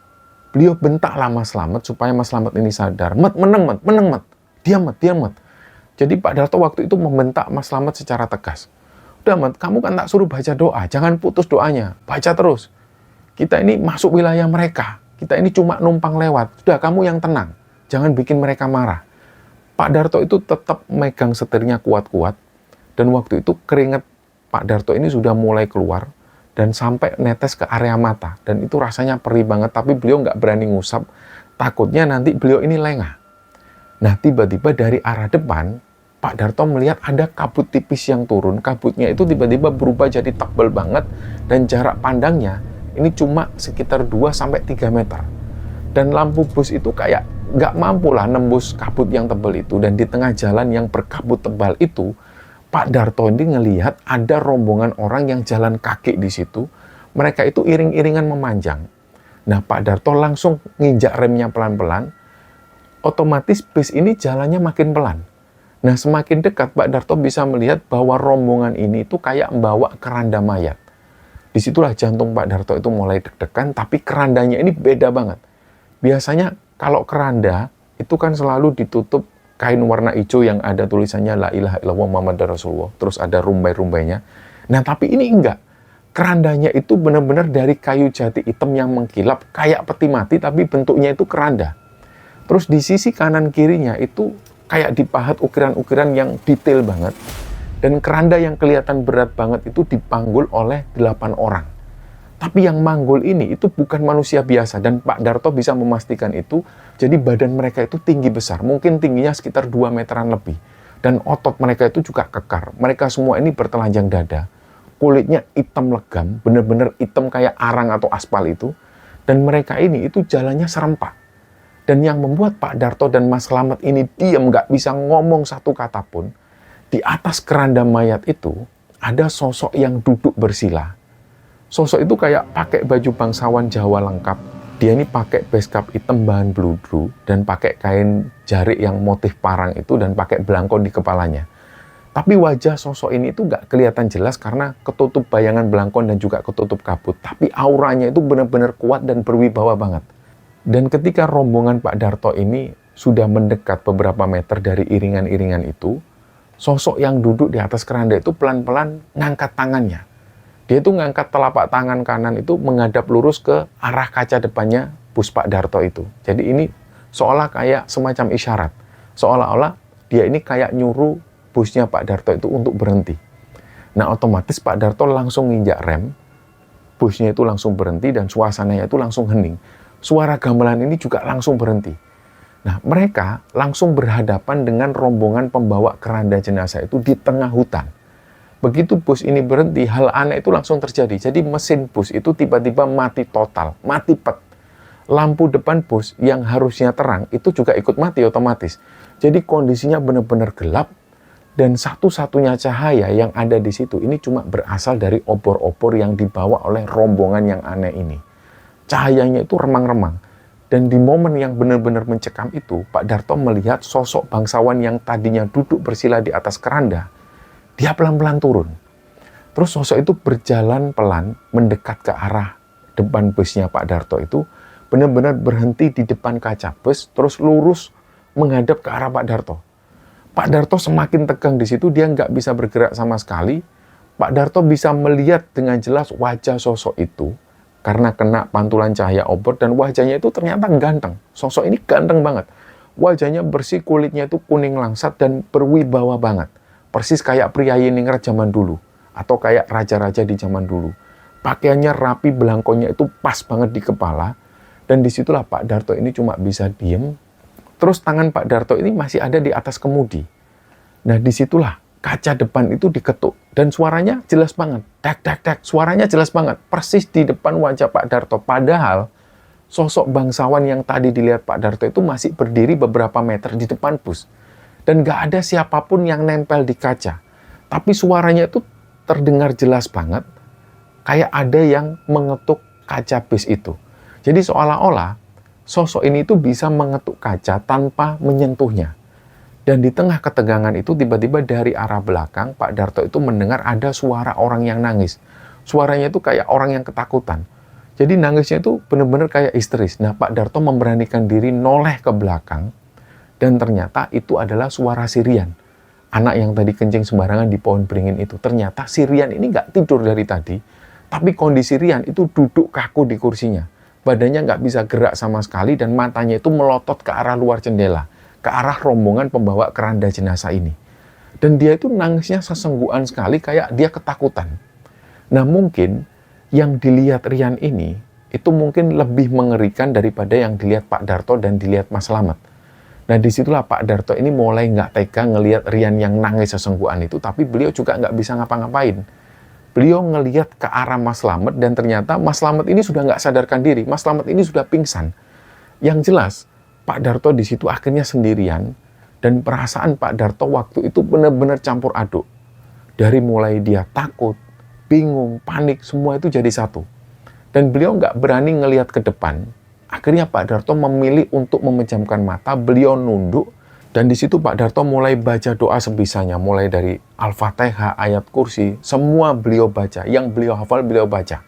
A: Beliau bentaklah Mas Slamet supaya Mas Slamet ini sadar. "Mat, meneng, Mat. Meneng, Mat. Diam, Mat. Diam, Mat." Jadi Pak Darto waktu itu membentak Mas Slamet secara tegas. "Udah, Mat. Kamu kan tak suruh baca doa. Jangan putus doanya. Baca terus. Kita ini masuk wilayah mereka. Kita ini cuma numpang lewat. Sudah, kamu yang tenang. Jangan bikin mereka marah." Pak Darto itu tetap megang setirnya kuat-kuat. Dan waktu itu keringat Pak Darto ini sudah mulai keluar. Dan sampai netes ke area mata. Dan itu rasanya perih banget. Tapi beliau nggak berani ngusap. Takutnya nanti beliau ini lengah. Nah, tiba-tiba dari arah depan, Pak Darto melihat ada kabut tipis yang turun. Kabutnya itu tiba-tiba berubah jadi tebal banget. Dan jarak pandangnya ini cuma sekitar 2-3 meter. Dan lampu bus itu kayak nggak mampu lah nembus kabut yang tebal itu. Dan di tengah jalan yang berkabut tebal itu, Pak Darto ini ngelihat ada rombongan orang yang jalan kaki di situ. Mereka itu iring-iringan memanjang. Nah, Pak Darto langsung nginjak remnya pelan-pelan. Otomatis bis ini jalannya makin pelan. Nah, semakin dekat Pak Darto bisa melihat bahwa rombongan ini itu kayak membawa keranda mayat. Disitulah jantung Pak Darto itu mulai deg-degan, tapi kerandanya ini beda banget. Biasanya kalau keranda itu kan selalu ditutup kain warna hijau yang ada tulisannya La ilaha illallah Muhammadar Rasulullah. Terus ada rumbai-rumbainya. Nah, tapi ini enggak. Kerandanya itu benar-benar dari kayu jati hitam yang mengkilap, kayak peti mati, tapi bentuknya itu keranda. Terus di sisi kanan kirinya itu kayak dipahat ukiran-ukiran yang detail banget. Dan keranda yang kelihatan berat banget itu dipanggul oleh 8 orang. Tapi yang manggul ini itu bukan manusia biasa. Dan Pak Darto bisa memastikan itu. Jadi badan mereka itu tinggi besar. Mungkin tingginya sekitar 2 meteran lebih. Dan otot mereka itu juga kekar. Mereka semua ini bertelanjang dada. Kulitnya hitam legam. Bener-bener hitam kayak arang atau aspal itu. Dan mereka ini itu jalannya serempak. Dan yang membuat Pak Darto dan Mas Slamet ini diam, nggak bisa ngomong satu kata pun. Di atas keranda mayat itu ada sosok yang duduk bersila. Sosok itu kayak pakai baju bangsawan Jawa lengkap. Dia ini pakai beskap hitam bahan bludru dan pakai kain jarik yang motif parang itu dan pakai belangkon di kepalanya. Tapi wajah sosok ini itu nggak kelihatan jelas karena ketutup bayangan belangkon dan juga ketutup kabut. Tapi auranya itu benar-benar kuat dan berwibawa banget. Dan ketika rombongan Pak Darto ini sudah mendekat beberapa meter dari iringan-iringan itu, sosok yang duduk di atas keranda itu pelan-pelan ngangkat tangannya. Dia itu ngangkat telapak tangan kanan itu menghadap lurus ke arah kaca depannya bus Pak Darto itu. Jadi ini seolah kayak semacam isyarat. Seolah-olah dia ini kayak nyuruh busnya Pak Darto itu untuk berhenti. Nah, otomatis Pak Darto langsung nginjak rem, busnya itu langsung berhenti dan suasananya itu langsung hening. Suara gamelan ini juga langsung berhenti. Nah, mereka langsung berhadapan dengan rombongan pembawa keranda jenazah itu di tengah hutan. Begitu bus ini berhenti, hal aneh itu langsung terjadi. Jadi mesin bus itu tiba-tiba mati total, mati pet. lampu depan bus yang harusnya terang itu juga ikut mati otomatis. Jadi kondisinya benar-benar gelap, dan satu-satunya cahaya yang ada di situ ini cuma berasal dari obor-obor yang dibawa oleh rombongan yang aneh ini. Cahayanya itu remang-remang. Dan di momen yang benar-benar mencekam itu, Pak Darto melihat sosok bangsawan yang tadinya duduk bersila di atas keranda, dia pelan-pelan turun. Terus sosok itu berjalan pelan mendekat ke arah depan busnya Pak Darto itu, benar-benar berhenti di depan kaca bus, terus lurus menghadap ke arah Pak Darto. Pak Darto semakin tegang di situ, dia nggak bisa bergerak sama sekali. Pak Darto bisa melihat dengan jelas wajah sosok itu, karena kena pantulan cahaya obor, dan wajahnya itu ternyata ganteng. Sosok ini ganteng banget. Wajahnya bersih, kulitnya itu kuning langsat dan berwibawa banget. Persis kayak pria Yiningrat zaman dulu, atau kayak raja-raja di zaman dulu. Pakaiannya rapi, belangkonya itu pas banget di kepala, dan disitulah Pak Darto ini cuma bisa diem. Terus tangan Pak Darto ini masih ada di atas kemudi. Nah disitulah kaca depan itu diketuk, dan suaranya jelas banget, dak dak dak, suaranya jelas banget, persis di depan wajah Pak Darto. Padahal sosok bangsawan yang tadi dilihat Pak Darto itu masih berdiri beberapa meter di depan bus, dan gak ada siapapun yang nempel di kaca. Tapi suaranya itu terdengar jelas banget, kayak ada yang mengetuk kaca bus itu. Jadi seolah-olah sosok ini itu bisa mengetuk kaca tanpa menyentuhnya. Dan di tengah ketegangan itu, tiba-tiba dari arah belakang, Pak Darto itu mendengar ada suara orang yang nangis. Suaranya itu kayak orang yang ketakutan. Jadi nangisnya itu benar-benar kayak histeris. Nah, Pak Darto memberanikan diri noleh ke belakang, dan ternyata itu adalah suara si Rian. Anak yang tadi kencing sembarangan di pohon beringin itu. Ternyata si Rian ini nggak tidur dari tadi, tapi kondisi Rian itu duduk kaku di kursinya. Badannya nggak bisa gerak sama sekali, dan matanya itu melotot ke arah luar jendela, ke arah rombongan pembawa keranda jenazah ini. Dan dia itu nangisnya sesenggukan sekali, kayak dia ketakutan. Nah mungkin yang dilihat Rian ini, itu mungkin lebih mengerikan daripada yang dilihat Pak Darto dan dilihat Mas Slamet. Nah disitulah Pak Darto ini mulai nggak tega ngelihat Rian yang nangis sesenggukan itu, tapi beliau juga nggak bisa ngapa-ngapain. Beliau ngelihat ke arah Mas Slamet, dan ternyata Mas Slamet ini sudah nggak sadarkan diri. Mas Slamet ini sudah pingsan. Yang jelas, Pak Darto di situ akhirnya sendirian, dan perasaan Pak Darto waktu itu benar-benar campur aduk. Dari mulai dia takut, bingung, panik, semua itu jadi satu. Dan beliau nggak berani ngelihat ke depan. Akhirnya Pak Darto memilih untuk memejamkan mata, beliau nunduk, dan di situ Pak Darto mulai baca doa sebisanya, mulai dari Al-Fatihah, ayat kursi, semua beliau baca, yang beliau hafal beliau baca.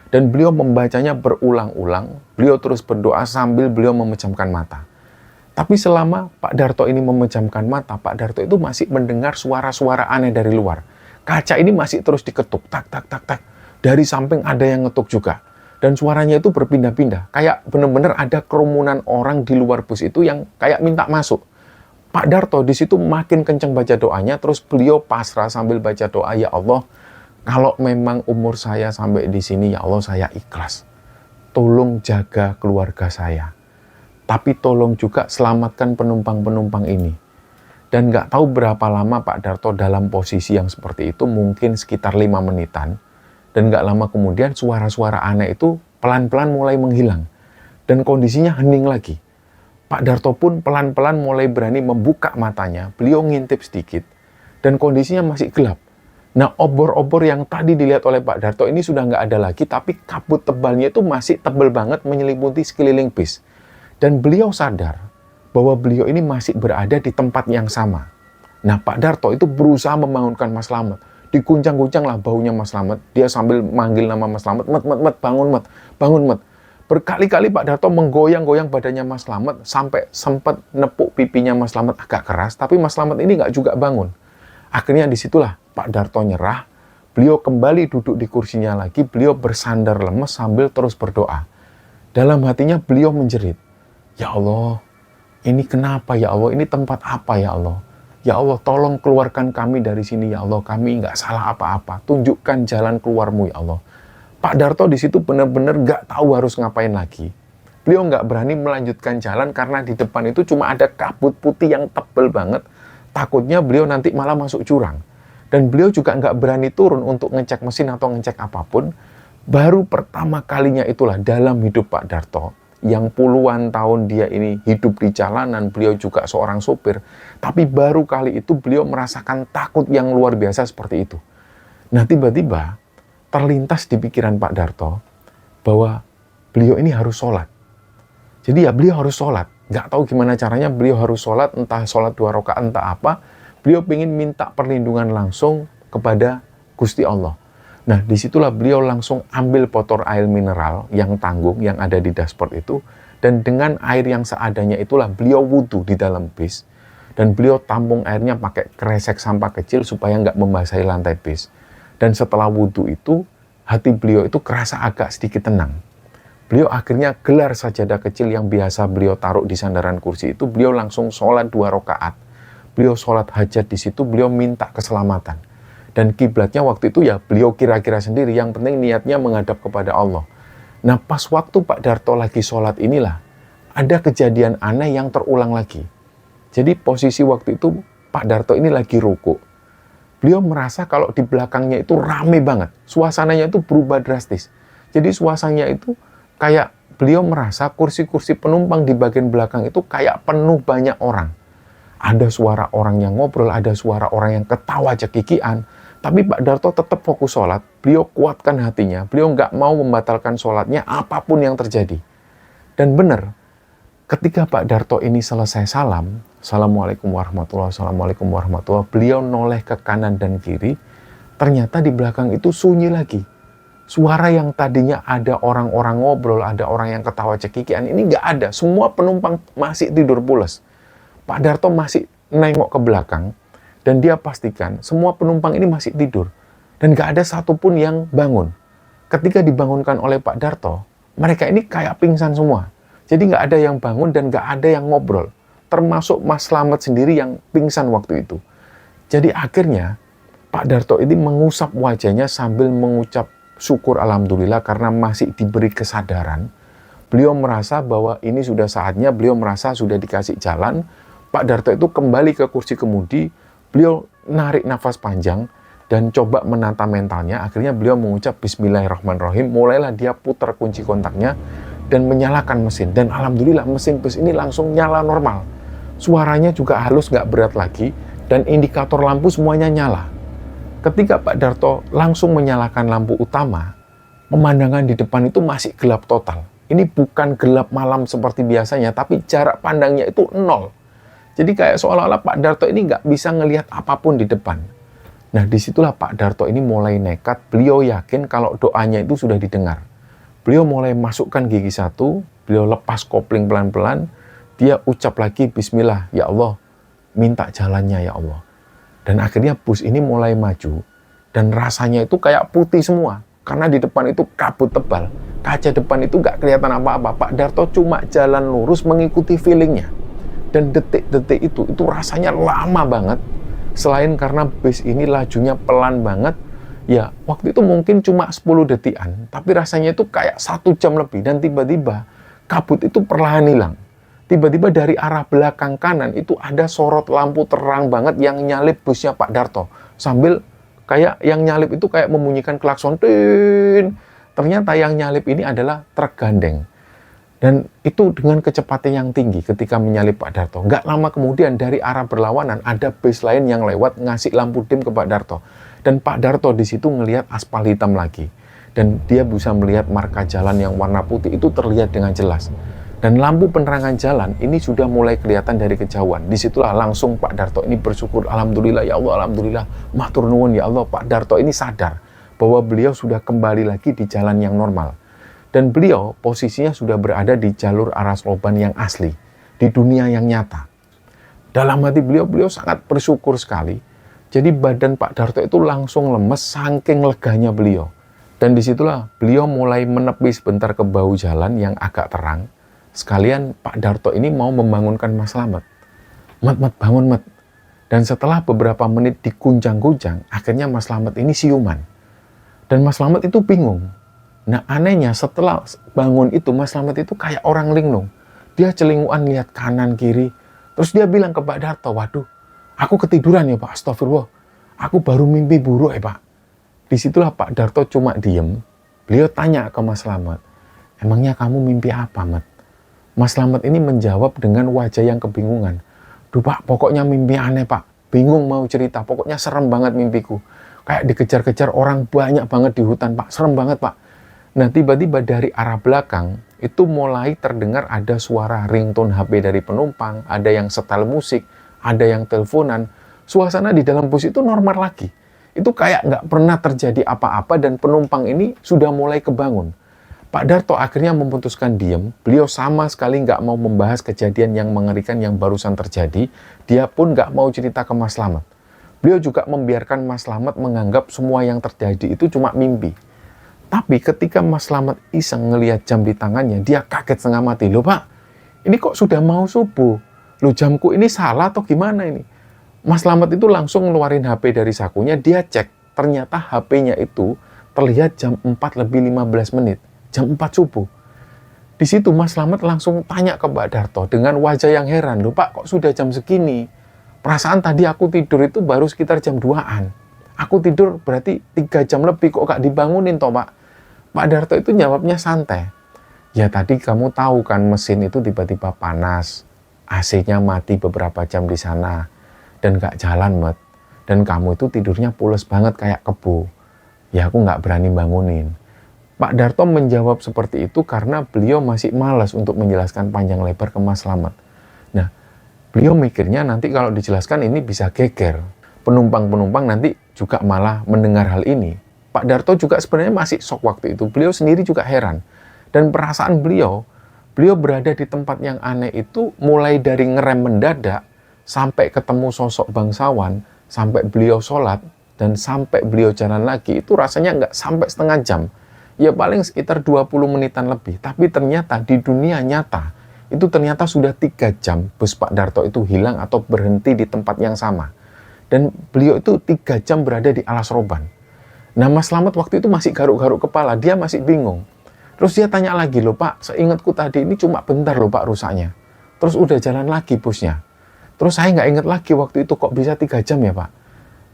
A: Dan beliau membacanya berulang-ulang, beliau terus berdoa sambil beliau memejamkan mata. Tapi selama Pak Darto ini memejamkan mata, Pak Darto itu masih mendengar suara-suara aneh dari luar. Kaca ini masih terus diketuk, tak, tak, tak, tak. Dari samping ada yang ngetuk juga. Dan suaranya itu berpindah-pindah, kayak benar-benar ada kerumunan orang di luar bus itu yang kayak minta masuk. Pak Darto di situ makin kenceng baca doanya, terus beliau pasrah sambil baca doa, ya Allah, kalau memang umur saya sampai di sini, ya Allah saya ikhlas. Tolong jaga keluarga saya. Tapi tolong juga selamatkan penumpang-penumpang ini. Dan nggak tahu berapa lama Pak Darto dalam posisi yang seperti itu, mungkin sekitar 5 menitan. Dan nggak lama kemudian suara-suara aneh itu pelan-pelan mulai menghilang. Dan kondisinya hening lagi. Pak Darto pun pelan-pelan mulai berani membuka matanya, beliau ngintip sedikit, dan kondisinya masih gelap. Nah, obor-obor yang tadi dilihat oleh Pak Darto ini sudah nggak ada lagi, tapi kabut tebalnya itu masih tebal banget menyelimuti sekeliling bis. Dan beliau sadar bahwa beliau ini masih berada di tempat yang sama. Nah, Pak Darto itu berusaha membangunkan Mas Slamet. Diguncang-guncang lah baunya Mas Slamet. Dia sambil manggil nama Mas Slamet, Met, bangun Met, bangun Met. Berkali-kali Pak Darto menggoyang-goyang badannya Mas Slamet, sampai sempat nepuk pipinya Mas Slamet agak keras, tapi Mas Slamet ini nggak juga bangun. Akhirnya disitulah Pak Darto nyerah, beliau kembali duduk di kursinya lagi, beliau bersandar lemes sambil terus berdoa. Dalam hatinya beliau menjerit, ya Allah, ini kenapa ya Allah, ini tempat apa ya Allah? Ya Allah, tolong keluarkan kami dari sini ya Allah, kami nggak salah apa-apa, tunjukkan jalan keluar-Mu ya Allah. Pak Darto di situ benar-benar nggak tahu harus ngapain lagi. Beliau nggak berani melanjutkan jalan karena di depan itu cuma ada kabut putih yang tebal banget. Takutnya beliau nanti malah masuk jurang. Dan beliau juga nggak berani turun untuk ngecek mesin atau ngecek apapun. Baru pertama kalinya itulah dalam hidup Pak Darto, yang puluhan tahun dia ini hidup di jalanan, beliau juga seorang sopir, tapi baru kali itu beliau merasakan takut yang luar biasa seperti itu. Nah, tiba-tiba terlintas di pikiran Pak Darto bahwa beliau ini harus sholat. Jadi ya beliau harus sholat. Nggak tahu gimana caranya beliau harus sholat, entah sholat 2 rakaat, entah apa. Beliau ingin minta perlindungan langsung kepada Gusti Allah. Nah, disitulah beliau langsung ambil botol air mineral yang tanggung yang ada di dashboard itu, dan dengan air yang seadanya itulah beliau wudhu di dalam bis, dan beliau tampung airnya pakai kresek sampah kecil supaya nggak membasahi lantai bis. Dan setelah wudhu itu, hati beliau itu kerasa agak sedikit tenang. Beliau akhirnya gelar sajadah kecil yang biasa beliau taruh di sandaran kursi itu, beliau langsung sholat 2 rakaat. Beliau sholat hajat di situ, beliau minta keselamatan. Dan kiblatnya waktu itu ya beliau kira-kira sendiri, yang penting niatnya menghadap kepada Allah. Nah, pas waktu Pak Darto lagi sholat inilah, ada kejadian aneh yang terulang lagi. Jadi posisi waktu itu Pak Darto ini lagi ruku. Beliau merasa kalau di belakangnya itu rame banget. Suasananya itu berubah drastis. Jadi suasananya itu kayak beliau merasa kursi-kursi penumpang di bagian belakang itu kayak penuh banyak orang. Ada suara orang yang ngobrol, ada suara orang yang ketawa cekikian. Tapi Pak Darto tetap fokus sholat, beliau kuatkan hatinya, beliau nggak mau membatalkan sholatnya apapun yang terjadi. Dan benar, ketika Pak Darto ini selesai salam, Assalamualaikum warahmatullahi wabarakatuh, Assalamualaikum warahmatullahi wabarakatuh, beliau noleh ke kanan dan kiri, ternyata di belakang itu sunyi lagi. Suara yang tadinya ada orang-orang ngobrol, ada orang yang ketawa cekikian, ini nggak ada. Semua penumpang masih tidur pules. Pak Darto masih nengok ke belakang, dan dia pastikan semua penumpang ini masih tidur. Dan gak ada satupun yang bangun. Ketika dibangunkan oleh Pak Darto, mereka ini kayak pingsan semua. Jadi gak ada yang bangun dan gak ada yang ngobrol. Termasuk Mas Slamet sendiri yang pingsan waktu itu. Jadi akhirnya Pak Darto ini mengusap wajahnya sambil mengucap syukur alhamdulillah karena masih diberi kesadaran. Beliau merasa bahwa ini sudah saatnya, beliau merasa sudah dikasih jalan. Pak Darto itu kembali ke kursi kemudi, beliau narik nafas panjang dan coba menata mentalnya. Akhirnya beliau mengucap Bismillahirrahmanirrahim. Mulailah dia putar kunci kontaknya dan menyalakan mesin. Dan alhamdulillah mesin bus ini langsung nyala normal. Suaranya juga halus, nggak berat lagi. Dan indikator lampu semuanya nyala. Ketika Pak Darto langsung menyalakan lampu utama, pemandangan di depan itu masih gelap total. Ini bukan gelap malam seperti biasanya, tapi jarak pandangnya itu 0. Jadi kayak seolah-olah Pak Darto ini nggak bisa ngelihat apapun di depan. Nah, disitulah Pak Darto ini mulai nekat. Beliau yakin kalau doanya itu sudah didengar. Beliau mulai masukkan gigi 1, beliau lepas kopling pelan-pelan. Dia ucap lagi Bismillah, ya Allah, minta jalannya ya Allah. Dan akhirnya bus ini mulai maju. Dan rasanya itu kayak putih semua. Karena di depan itu kabut tebal. Kaca depan itu nggak kelihatan apa-apa. Pak Darto cuma jalan lurus mengikuti feelingnya. Dan detik-detik itu rasanya lama banget. Selain karena bus ini lajunya pelan banget, ya waktu itu mungkin cuma 10 detikan, tapi rasanya itu kayak 1 jam lebih. Dan tiba-tiba kabut itu perlahan hilang. Tiba-tiba dari arah belakang kanan itu ada sorot lampu terang banget yang nyalip busnya Pak Darto. Sambil kayak yang nyalip itu kayak membunyikan klakson. Tin. Ternyata yang nyalip ini adalah truk gandeng. Dan itu dengan kecepatan yang tinggi ketika menyalip Pak Darto. Nggak lama kemudian dari arah berlawanan ada bus lain yang lewat ngasih lampu dim ke Pak Darto. Dan Pak Darto di situ ngelihat aspal hitam lagi. Dan dia bisa melihat marka jalan yang warna putih itu terlihat dengan jelas. Dan lampu penerangan jalan ini sudah mulai kelihatan dari kejauhan. Disitulah langsung Pak Darto ini bersyukur. Alhamdulillah ya Allah, alhamdulillah. Matur nuwun ya Allah. Pak Darto ini sadar bahwa beliau sudah kembali lagi di jalan yang normal. Dan beliau posisinya sudah berada di jalur arah Sloban yang asli, di dunia yang nyata. Dalam hati beliau sangat bersyukur sekali. Jadi badan Pak Darto itu langsung lemes saking leganya beliau. Dan disitulah beliau mulai menepi sebentar ke bahu jalan yang agak terang. Sekalian Pak Darto ini mau membangunkan Mas Slamet. Mat, bangun Mat. Dan setelah beberapa menit diguncang-guncang, akhirnya Mas Slamet ini siuman. Dan Mas Slamet itu bingung. Nah anehnya setelah bangun itu Mas Slamet itu kayak orang linglung. Dia celinguan lihat kanan kiri. Terus dia bilang ke Pak Darto, waduh aku ketiduran ya Pak, astagfirullah. Aku baru mimpi buruk ya Pak. Disitulah Pak Darto cuma diem. Beliau tanya ke Mas Slamet, emangnya kamu mimpi apa Mat? Mas Slamet ini menjawab dengan wajah yang kebingungan. Duh Pak, pokoknya mimpi aneh Pak. Bingung mau cerita, pokoknya serem banget mimpiku. Kayak dikejar-kejar orang banyak banget di hutan Pak, serem banget Pak. Nah tiba-tiba dari arah belakang, itu mulai terdengar ada suara ringtone HP dari penumpang, ada yang setel musik, ada yang teleponan. Suasana di dalam bus itu normal lagi. Itu kayak nggak pernah terjadi apa-apa dan penumpang ini sudah mulai kebangun. Pak Darto akhirnya memutuskan diam. Beliau sama sekali nggak mau membahas kejadian yang mengerikan yang barusan terjadi. Dia pun nggak mau cerita ke Mas Slamet. Beliau juga membiarkan Mas Slamet menganggap semua yang terjadi itu cuma mimpi. Tapi ketika Mas Slamet iseng ngelihat jam di tangannya, dia kaget setengah mati. Loh Pak, ini kok sudah mau subuh? Loh jamku ini salah atau gimana ini? Mas Slamet itu langsung ngeluarin HP dari sakunya, dia cek. Ternyata HP-nya itu terlihat jam 4 lebih 15 menit. Jam 4 subuh. Di situ Mas Slamet langsung tanya ke Pak Darto dengan wajah yang heran. Loh Pak, kok sudah jam segini? Perasaan tadi aku tidur itu baru sekitar jam 2-an. Aku tidur berarti 3 jam lebih, kok gak dibangunin toh Pak? Pak Darto itu jawabnya santai. Ya tadi kamu tahu kan mesin itu tiba-tiba panas. AC-nya mati beberapa jam di sana. Dan gak jalan, Met. Dan kamu itu tidurnya pules banget kayak kebo. Ya aku gak berani bangunin. Pak Darto menjawab seperti itu karena beliau masih malas untuk menjelaskan panjang lebar ke Mas Slamet. Nah, beliau mikirnya nanti kalau dijelaskan ini bisa geger. Penumpang-penumpang nanti juga malah mendengar hal ini. Pak Darto juga sebenarnya masih shock waktu itu. Beliau sendiri juga heran. Dan perasaan beliau berada di tempat yang aneh itu mulai dari ngerem mendadak, sampai ketemu sosok bangsawan, sampai beliau sholat, dan sampai beliau jalan lagi, itu rasanya nggak sampai setengah jam. Ya paling sekitar 20 menitan lebih. Tapi ternyata di dunia nyata, itu ternyata sudah 3 jam bus Pak Darto itu hilang atau berhenti di tempat yang sama. Dan beliau itu 3 jam berada di alas roban. Nah Mas Slamet waktu itu masih garuk-garuk kepala, dia masih bingung. Terus dia tanya lagi, loh Pak, seingatku tadi ini cuma bentar loh Pak rusaknya. Terus udah jalan lagi busnya. Terus saya nggak ingat lagi waktu itu kok bisa 3 jam ya Pak.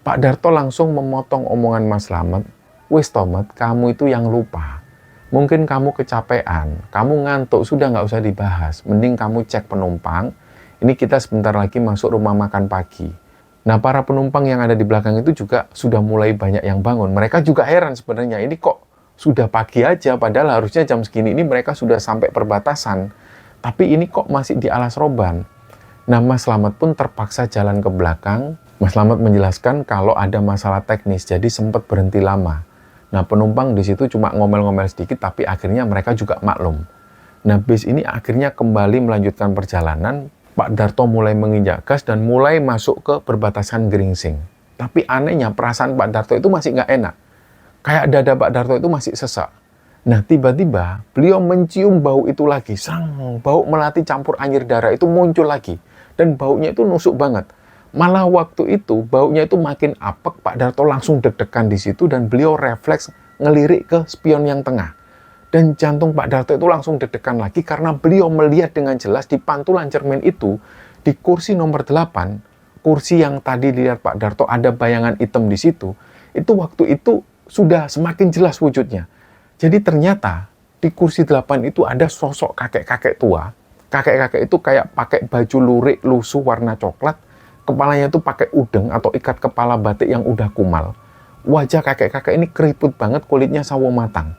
A: Pak Darto langsung memotong omongan Mas Slamet. Wis Tomet, kamu itu yang lupa. Mungkin kamu kecapean, kamu ngantuk, sudah nggak usah dibahas. Mending kamu cek penumpang. Ini kita sebentar lagi masuk rumah makan pagi. Nah, para penumpang yang ada di belakang itu juga sudah mulai banyak yang bangun. Mereka juga heran sebenarnya, ini kok sudah pagi aja, padahal harusnya jam segini ini mereka sudah sampai perbatasan. Tapi ini kok masih di alas roban. Nah, Mas Slamet pun terpaksa jalan ke belakang. Mas Slamet menjelaskan kalau ada masalah teknis, jadi sempat berhenti lama. Nah, penumpang di situ cuma ngomel-ngomel sedikit, tapi akhirnya mereka juga maklum. Nah, bis ini akhirnya kembali melanjutkan perjalanan. Pak Darto mulai menginjak gas dan mulai masuk ke perbatasan Gringsing. Tapi anehnya perasaan Pak Darto itu masih nggak enak. Kayak dada Pak Darto itu masih sesak. Nah, tiba-tiba beliau mencium bau itu lagi. Sang, bau melati campur anyir darah itu muncul lagi. Dan baunya itu nusuk banget. Malah waktu itu baunya itu makin apek, Pak Darto langsung deg-degan di situ dan beliau refleks ngelirik ke spion yang tengah. Dan jantung Pak Darto itu langsung deg-degan lagi karena beliau melihat dengan jelas di pantulan cermin itu, di kursi nomor 8, kursi yang tadi dilihat Pak Darto ada bayangan hitam di situ, itu waktu itu sudah semakin jelas wujudnya. Jadi ternyata di kursi 8 itu ada sosok kakek-kakek tua. Kakek-kakek itu kayak pakai baju lurik lusuh warna coklat, kepalanya itu pakai udeng atau ikat kepala batik yang udah kumal. Wajah kakek-kakek ini keriput banget, kulitnya sawo matang.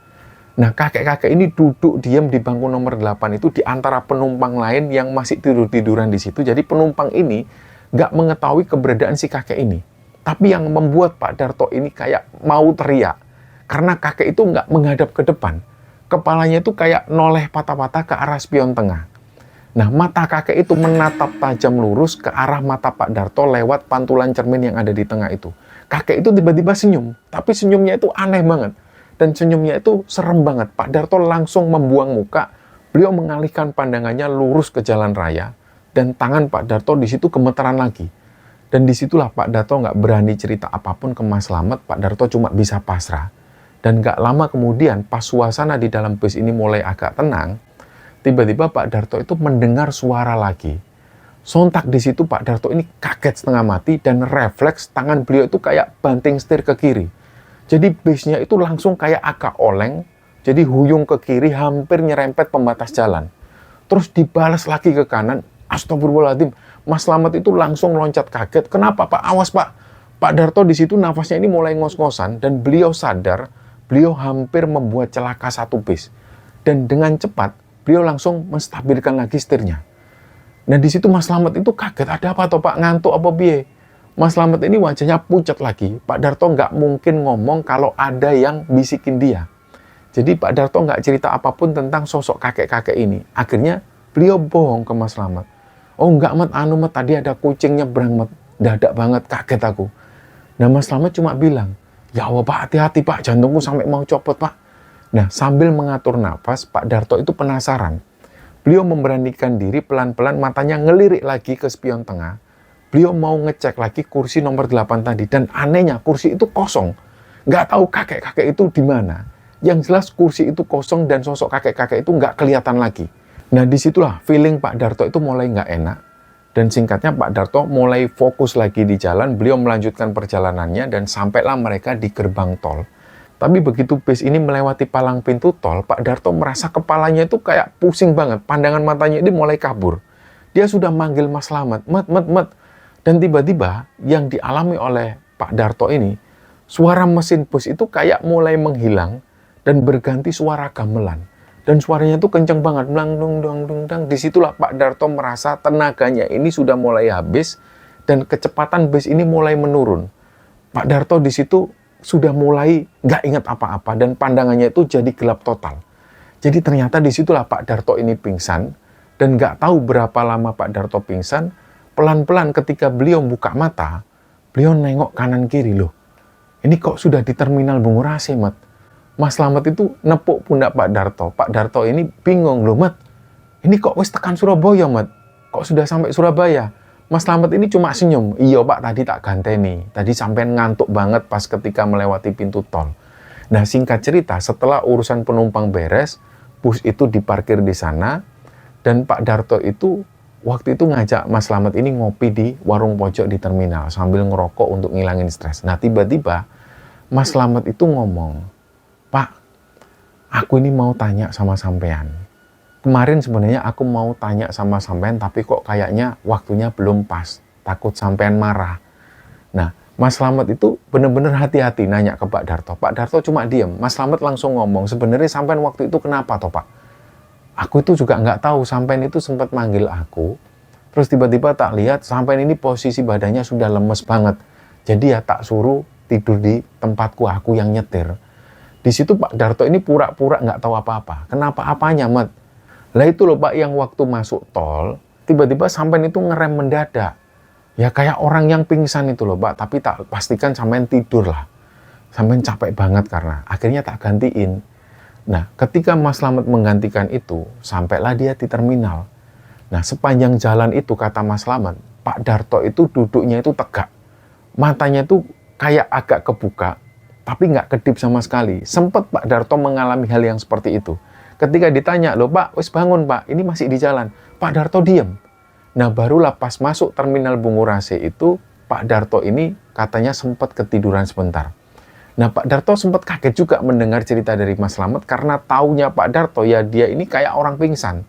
A: Nah, kakek-kakek ini duduk diam di bangku nomor 8 itu di antara penumpang lain yang masih tidur-tiduran di situ. Jadi penumpang ini nggak mengetahui keberadaan si kakek ini. Tapi yang membuat Pak Darto ini kayak mau teriak. Karena kakek itu nggak menghadap ke depan. Kepalanya itu kayak noleh patah-patah ke arah spion tengah. Nah, mata kakek itu menatap tajam lurus ke arah mata Pak Darto lewat pantulan cermin yang ada di tengah itu. Kakek itu tiba-tiba senyum, tapi senyumnya itu aneh banget. Dan senyumnya itu serem banget. Pak Darto langsung membuang muka, beliau mengalihkan pandangannya lurus ke jalan raya, dan tangan Pak Darto di situ gemetaran lagi. Dan disitulah Pak Darto nggak berani cerita apapun ke Mas Slamet, Pak Darto cuma bisa pasrah. Dan nggak lama kemudian, pas suasana di dalam bus ini mulai agak tenang, tiba-tiba Pak Darto itu mendengar suara lagi. Sontak di situ Pak Darto ini kaget setengah mati dan refleks tangan beliau itu kayak banting setir ke kiri. Jadi busnya itu langsung kayak agak oleng, jadi huyung ke kiri hampir nyerempet pembatas jalan. terus dibalas lagi ke kanan. Astagfirullahaladzim, Mas Slamet itu langsung loncat kaget. Kenapa Pak? Awas Pak. Pak Darto di situ nafasnya ini mulai ngos-ngosan dan beliau sadar, beliau hampir membuat celaka satu bis. Dan dengan cepat, beliau langsung menstabilkan lagi setirnya. Nah di situ Mas Slamet itu kaget, ada apa toh Pak, ngantuk apa biye? Mas Slamet ini wajahnya pucat lagi. Pak Darto nggak mungkin ngomong kalau ada yang bisikin dia. Jadi Pak Darto nggak cerita apapun tentang sosok kakek-kakek ini. Akhirnya beliau bohong ke Mas Slamet. Oh nggak Mat, Mat tadi ada kucing nyebrang Mat, dadak banget, kaget aku. Nah Mas Slamet cuma bilang, ya Allah Pak, hati-hati Pak, jantungku sampai mau copot Pak. Nah sambil mengatur nafas, Pak Darto itu penasaran. Beliau memberanikan diri pelan-pelan, matanya ngelirik lagi ke spion tengah. Beliau mau ngecek lagi kursi nomor 8 tadi. Dan anehnya kursi itu kosong. Nggak tahu kakek-kakek itu di mana. Yang jelas kursi itu kosong dan sosok kakek-kakek itu nggak kelihatan lagi. Nah disitulah feeling Pak Darto itu mulai nggak enak. Dan singkatnya Pak Darto mulai fokus lagi di jalan. Beliau melanjutkan perjalanannya dan sampailah mereka di gerbang tol. Tapi begitu bis ini melewati palang pintu tol, Pak Darto merasa kepalanya itu kayak pusing banget. Pandangan matanya ini mulai kabur. Dia sudah manggil Mas Slamet, Mat. Dan tiba-tiba yang dialami oleh Pak Darto ini, suara mesin bus itu kayak mulai menghilang dan berganti suara gamelan. Dan suaranya itu kenceng banget. Disitulah Pak Darto merasa tenaganya ini sudah mulai habis dan kecepatan bis ini mulai menurun. Pak Darto di situ sudah mulai nggak ingat apa-apa dan pandangannya itu jadi gelap total. Jadi ternyata disitulah Pak Darto ini pingsan dan nggak tahu berapa lama Pak Darto pingsan. Pelan-pelan ketika beliau buka mata, beliau nengok kanan kiri loh. Ini kok sudah di terminal Bungurasi, Mat. Mas Slamet itu nepuk pundak Pak Darto. Pak Darto ini bingung loh, Mat. Ini kok wis tekan Surabaya, Mat. Kok sudah sampai Surabaya? Mas Slamet ini cuma senyum. Iya Pak, tadi tak ganteni. Tadi sampean ngantuk banget pas ketika melewati pintu tol. Nah singkat cerita, setelah urusan penumpang beres, bus itu diparkir di sana. Dan Pak Darto itu waktu itu ngajak Mas Slamet ini ngopi di warung pojok di terminal. Sambil ngerokok untuk ngilangin stres. Nah tiba-tiba Mas Slamet itu ngomong, Pak, aku ini mau tanya sama sampean. Kemarin sebenarnya aku mau tanya sama sampean, tapi kok kayaknya waktunya belum pas. Takut sampean marah. Nah, Mas Slamet itu benar-benar hati-hati nanya ke Pak Darto. Pak Darto cuma diem. Mas Slamet langsung ngomong, sebenarnya sampean waktu itu kenapa toh Pak? Aku itu juga nggak tahu, sampean itu sempat manggil aku. Terus tiba-tiba tak lihat, sampean ini posisi badannya sudah lemes banget. Jadi ya tak suruh tidur di tempatku, aku yang nyetir. Di situ Pak Darto ini pura-pura nggak tahu apa-apa. Kenapa apanya, Mat? Lah itu loh Pak, yang waktu masuk tol, tiba-tiba sampean itu ngerem mendadak. Ya kayak orang yang pingsan itu loh Pak, tapi tak pastikan sampean tidur lah. Sampean capek banget karena akhirnya tak gantiin. Nah, ketika Mas Slamet menggantikan itu, sampailah dia di terminal. Nah, sepanjang jalan itu kata Mas Slamet, Pak Darto itu duduknya itu tegak. Matanya itu kayak agak kebuka, tapi nggak kedip sama sekali. Sempat Pak Darto mengalami hal yang seperti itu. Ketika ditanya, loh Pak, wis bangun Pak, ini masih di jalan. Pak Darto diem. Nah barulah pas masuk terminal Bungurasi itu, Pak Darto ini katanya sempat ketiduran sebentar. Nah Pak Darto sempat kaget juga mendengar cerita dari Mas Slamet karena taunya Pak Darto ya dia ini kayak orang pingsan.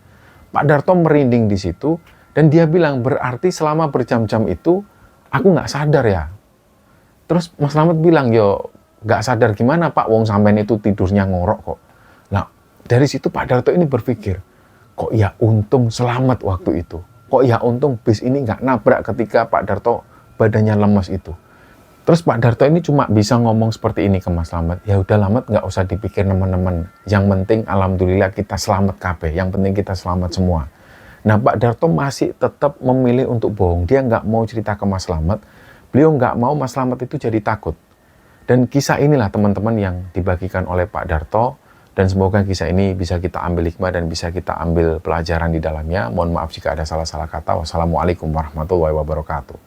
A: Pak Darto merinding di situ dan dia bilang berarti selama berjam-jam itu aku nggak sadar ya. Terus Mas Slamet bilang, yo nggak sadar gimana Pak, wong sampean itu tidurnya ngorok kok. Nah dari situ Pak Darto ini berpikir, kok ya untung selamat waktu itu. Kok ya untung bis ini nggak nabrak ketika Pak Darto badannya lemes itu. Terus Pak Darto ini cuma bisa ngomong seperti ini ke Mas Slamet. Ya udah Slamet, nggak usah dipikir teman-teman. Yang penting alhamdulillah kita selamat kabeh. Yang penting kita selamat semua. Nah Pak Darto masih tetap memilih untuk bohong. Dia nggak mau cerita ke Mas Slamet. Beliau nggak mau Mas Slamet itu jadi takut. Dan kisah inilah teman-teman yang dibagikan oleh Pak Darto. Dan semoga kisah ini bisa kita ambil hikmah dan bisa kita ambil pelajaran di dalamnya. Mohon maaf jika ada salah-salah kata. Wassalamualaikum warahmatullahi wabarakatuh.